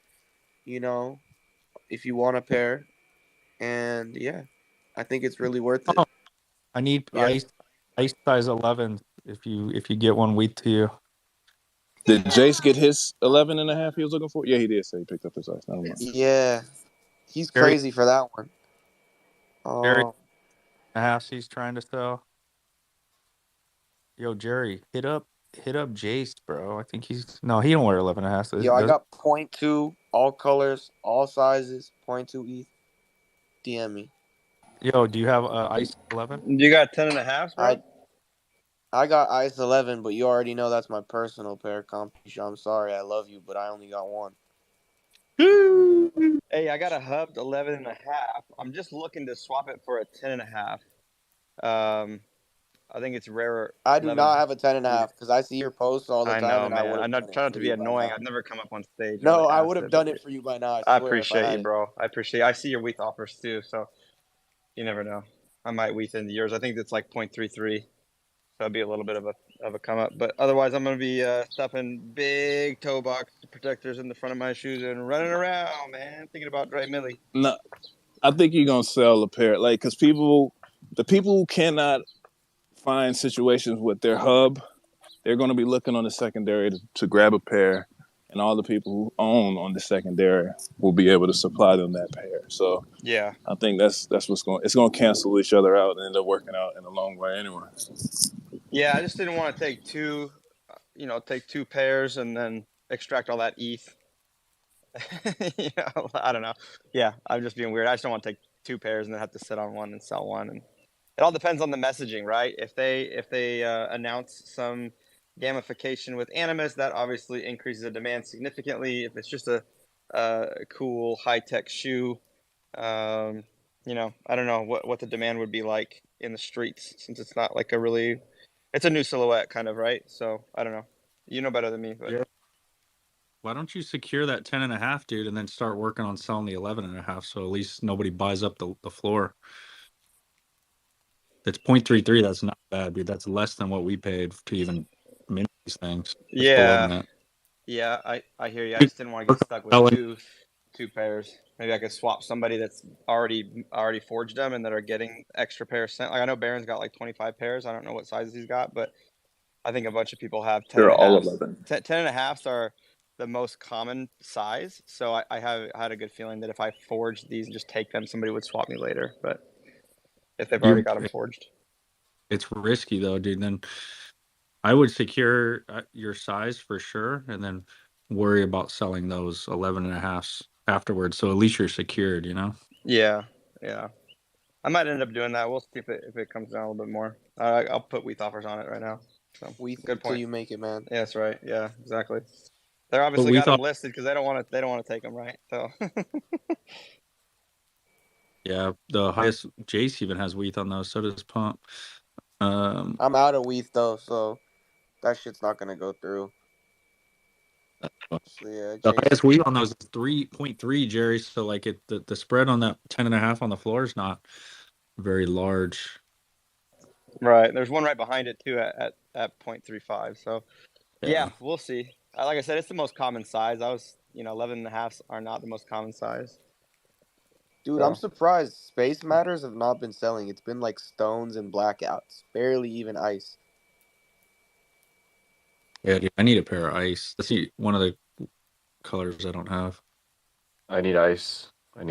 You know, if you want a pair, and yeah, I think it's really worth it. Oh, I need Yeah. ice size 11. If you get one wheat to you. Did Jace get his 11 and a half he was looking for? Yeah, he did say he picked up his ice. Never mind. Yeah, he's Jerry crazy for that one. Jerry ass he's trying to sell. Yo, Jerry, hit up Jace, bro. I think he don't wear 11 and a half. Yo, I Does got .2, all colors, all sizes, .2 ETH. DM me. Yo, do you have ice 11? You got 10 and a half, bro? I got Ice 11, but you already know that's my personal pair, Compisha. I'm sorry, I love you, but I only got one. Hey, I got a hubbed 11 and a half. I'm just looking to swap it for a 10 and a half. I think it's rarer. I do 11. not have a 10.5 because I see your posts all the I time, know, and I man. would I'm have not done it trying not for to be you by annoying. now. I've never come up on stage and No, like I would asked have it, but done it for you by now. I I swear if I appreciate had you, it. bro. I appreciate. I see your WETH offers too, so you never know. I might WETH into yours. I think it's like 0.33, so that'd be a little bit of a come up. But otherwise, I'm gonna be stuffing big toe box protectors in the front of my shoes and running around, man. Thinking about Dre Millie. No, I think you're gonna sell a pair, like, because the people who cannot find situations with their hub, they're going to be looking on the secondary to grab a pair, and all the people who own on the secondary will be able to supply them that pair. So Yeah. I think that's what's it's going to cancel each other out and end up working out in the long way anyway. Yeah, I just didn't want to take two, take two pairs and then extract all that ETH. I don't know. Yeah, I'm just being weird. I just don't want to take two pairs and then have to sit on one and sell one. And it all depends on the messaging, right? If they announce some gamification with Animus, that obviously increases the demand significantly. If it's just a cool high tech shoe, I don't know what the demand would be like in the streets since it's not like it's a new silhouette kind of, right? So I don't know. You know better than me, but Yeah. Why don't you secure that 10.5, dude, and then start working on selling the 11.5, so at least nobody buys up the floor. That's 0.33. That's not bad, dude. That's less than what we paid to even mint these things. It's below yeah. that. Yeah, I hear you. I just didn't want to get stuck with two pairs. Maybe I could swap somebody that's already forged them and that are getting extra pairs sent. Like I know Baron's got like 25 pairs. I don't know what sizes he's got, but I think a bunch of people have 10 They're and a all half. 11. 10 and a halves are the most common size. So I had a good feeling that if I forged these and just take them, somebody would swap me later. But if they've already got them forged. It's risky though, dude. Then I would secure your size for sure, and then worry about selling those 11.5s afterwards. So at least you're secured, you know? Yeah. I might end up doing that. We'll see if it comes down a little bit more. I'll put WETH offers on it right now. So WETH good till point. you make it, man. Yeah, that's right. Yeah, exactly. They're obviously got them listed because they don't want to take them, right? So. Yeah, the highest Jace even has WETH on those. So does Pump. I'm out of WETH though, so that shit's not gonna go through. So yeah, the Jace. highest WETH on those is 3.3, Jerry. So like the spread on that 10.5 on the floor is not very large. Right. There's one right behind it too at 0.35. So yeah, we'll see. Like I said, it's the most common size. 11.5s are not the most common size. Dude, I'm surprised Space Matters have not been selling. It's been like stones and blackouts, barely even ice. Yeah, dude, I need a pair of ice. That's one of the colors I don't have. I need ice. I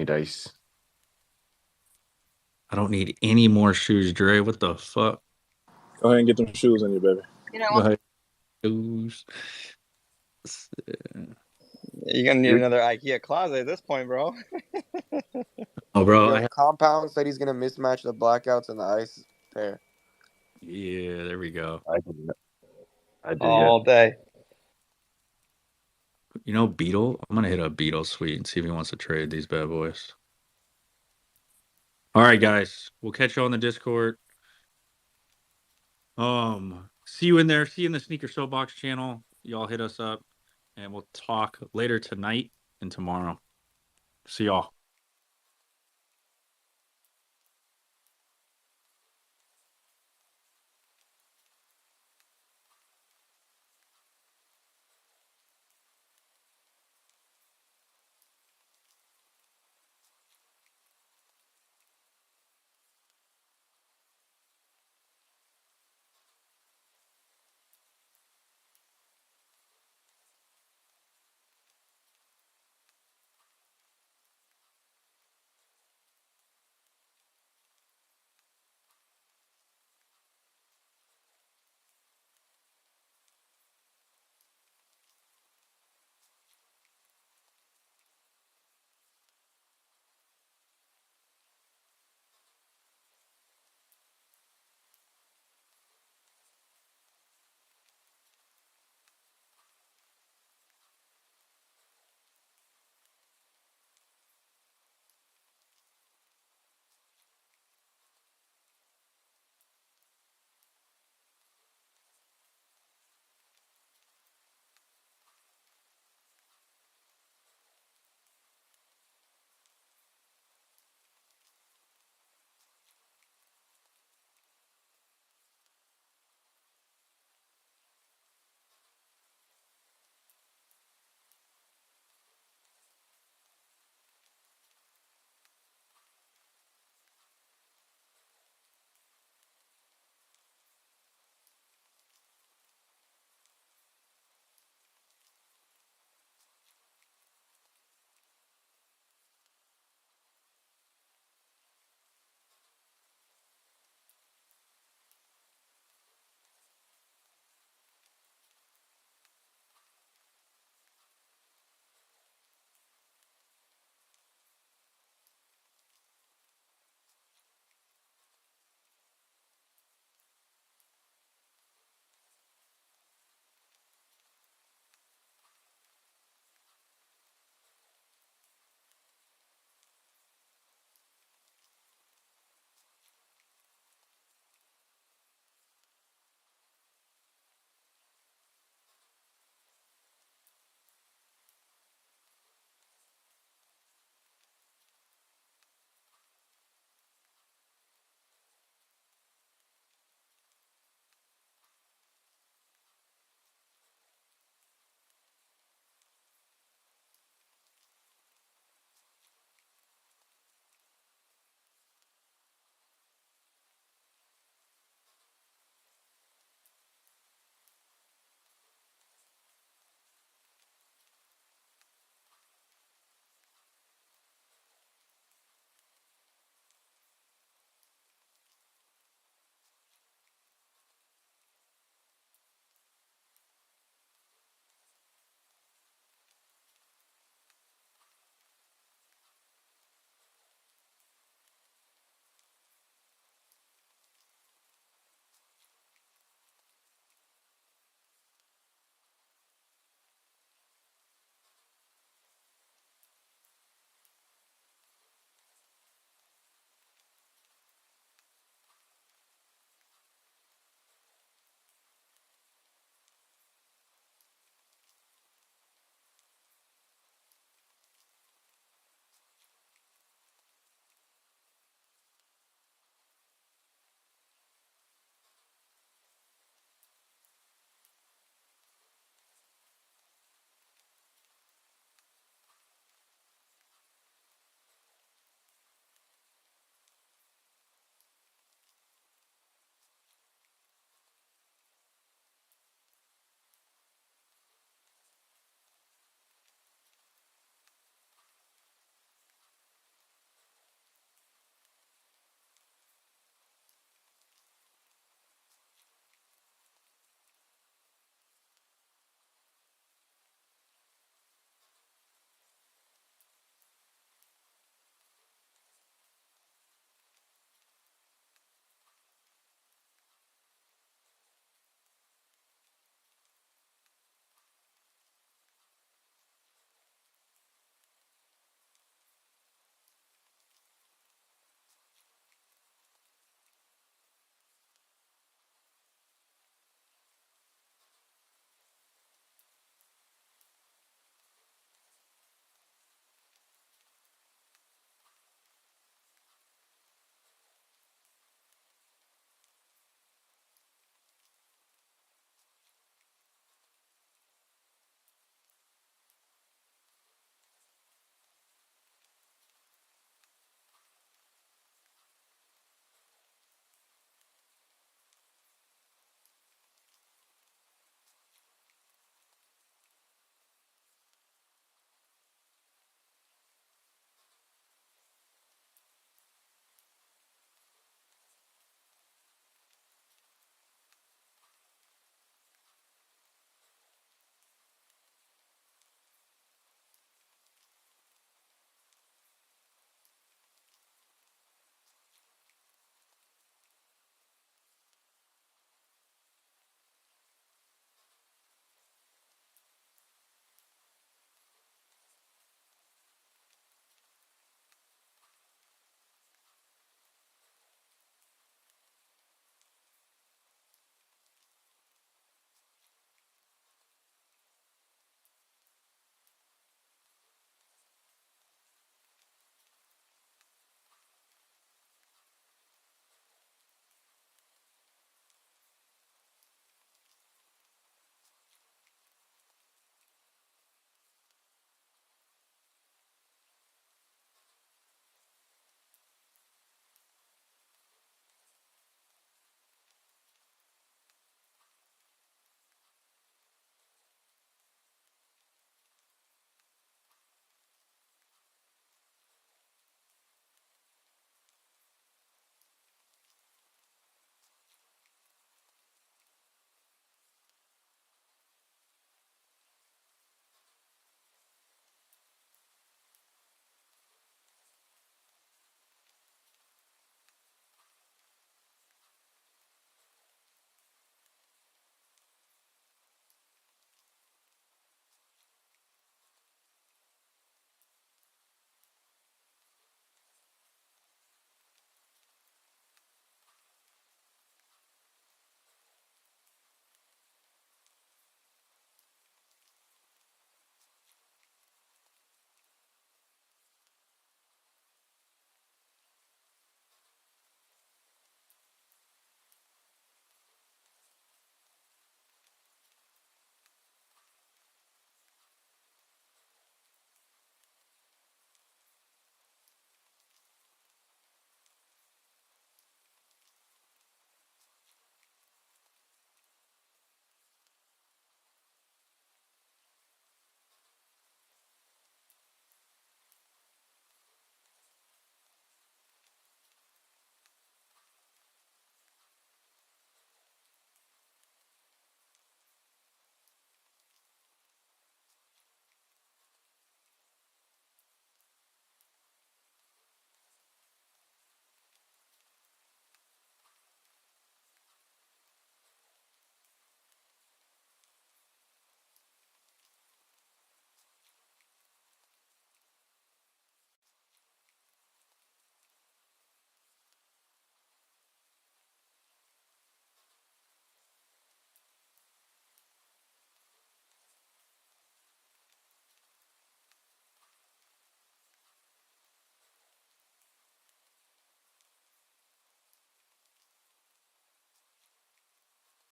don't need any more shoes, Dre. What the fuck? Go ahead and get them shoes on you, baby. Go ahead. Shoes. You're gonna need another IKEA closet at this point, bro. Oh, bro. Yo, Compound said he's gonna mismatch the blackouts and the ice pair. Yeah, there we go. I do all day. You know, Beetle? I'm gonna hit a Beetle suite and see if he wants to trade these bad boys. All right, guys. We'll catch you on the Discord. See you in there. See you in the Sneaker Soapbox channel. Y'all hit us up, and we'll talk later tonight and tomorrow. See y'all.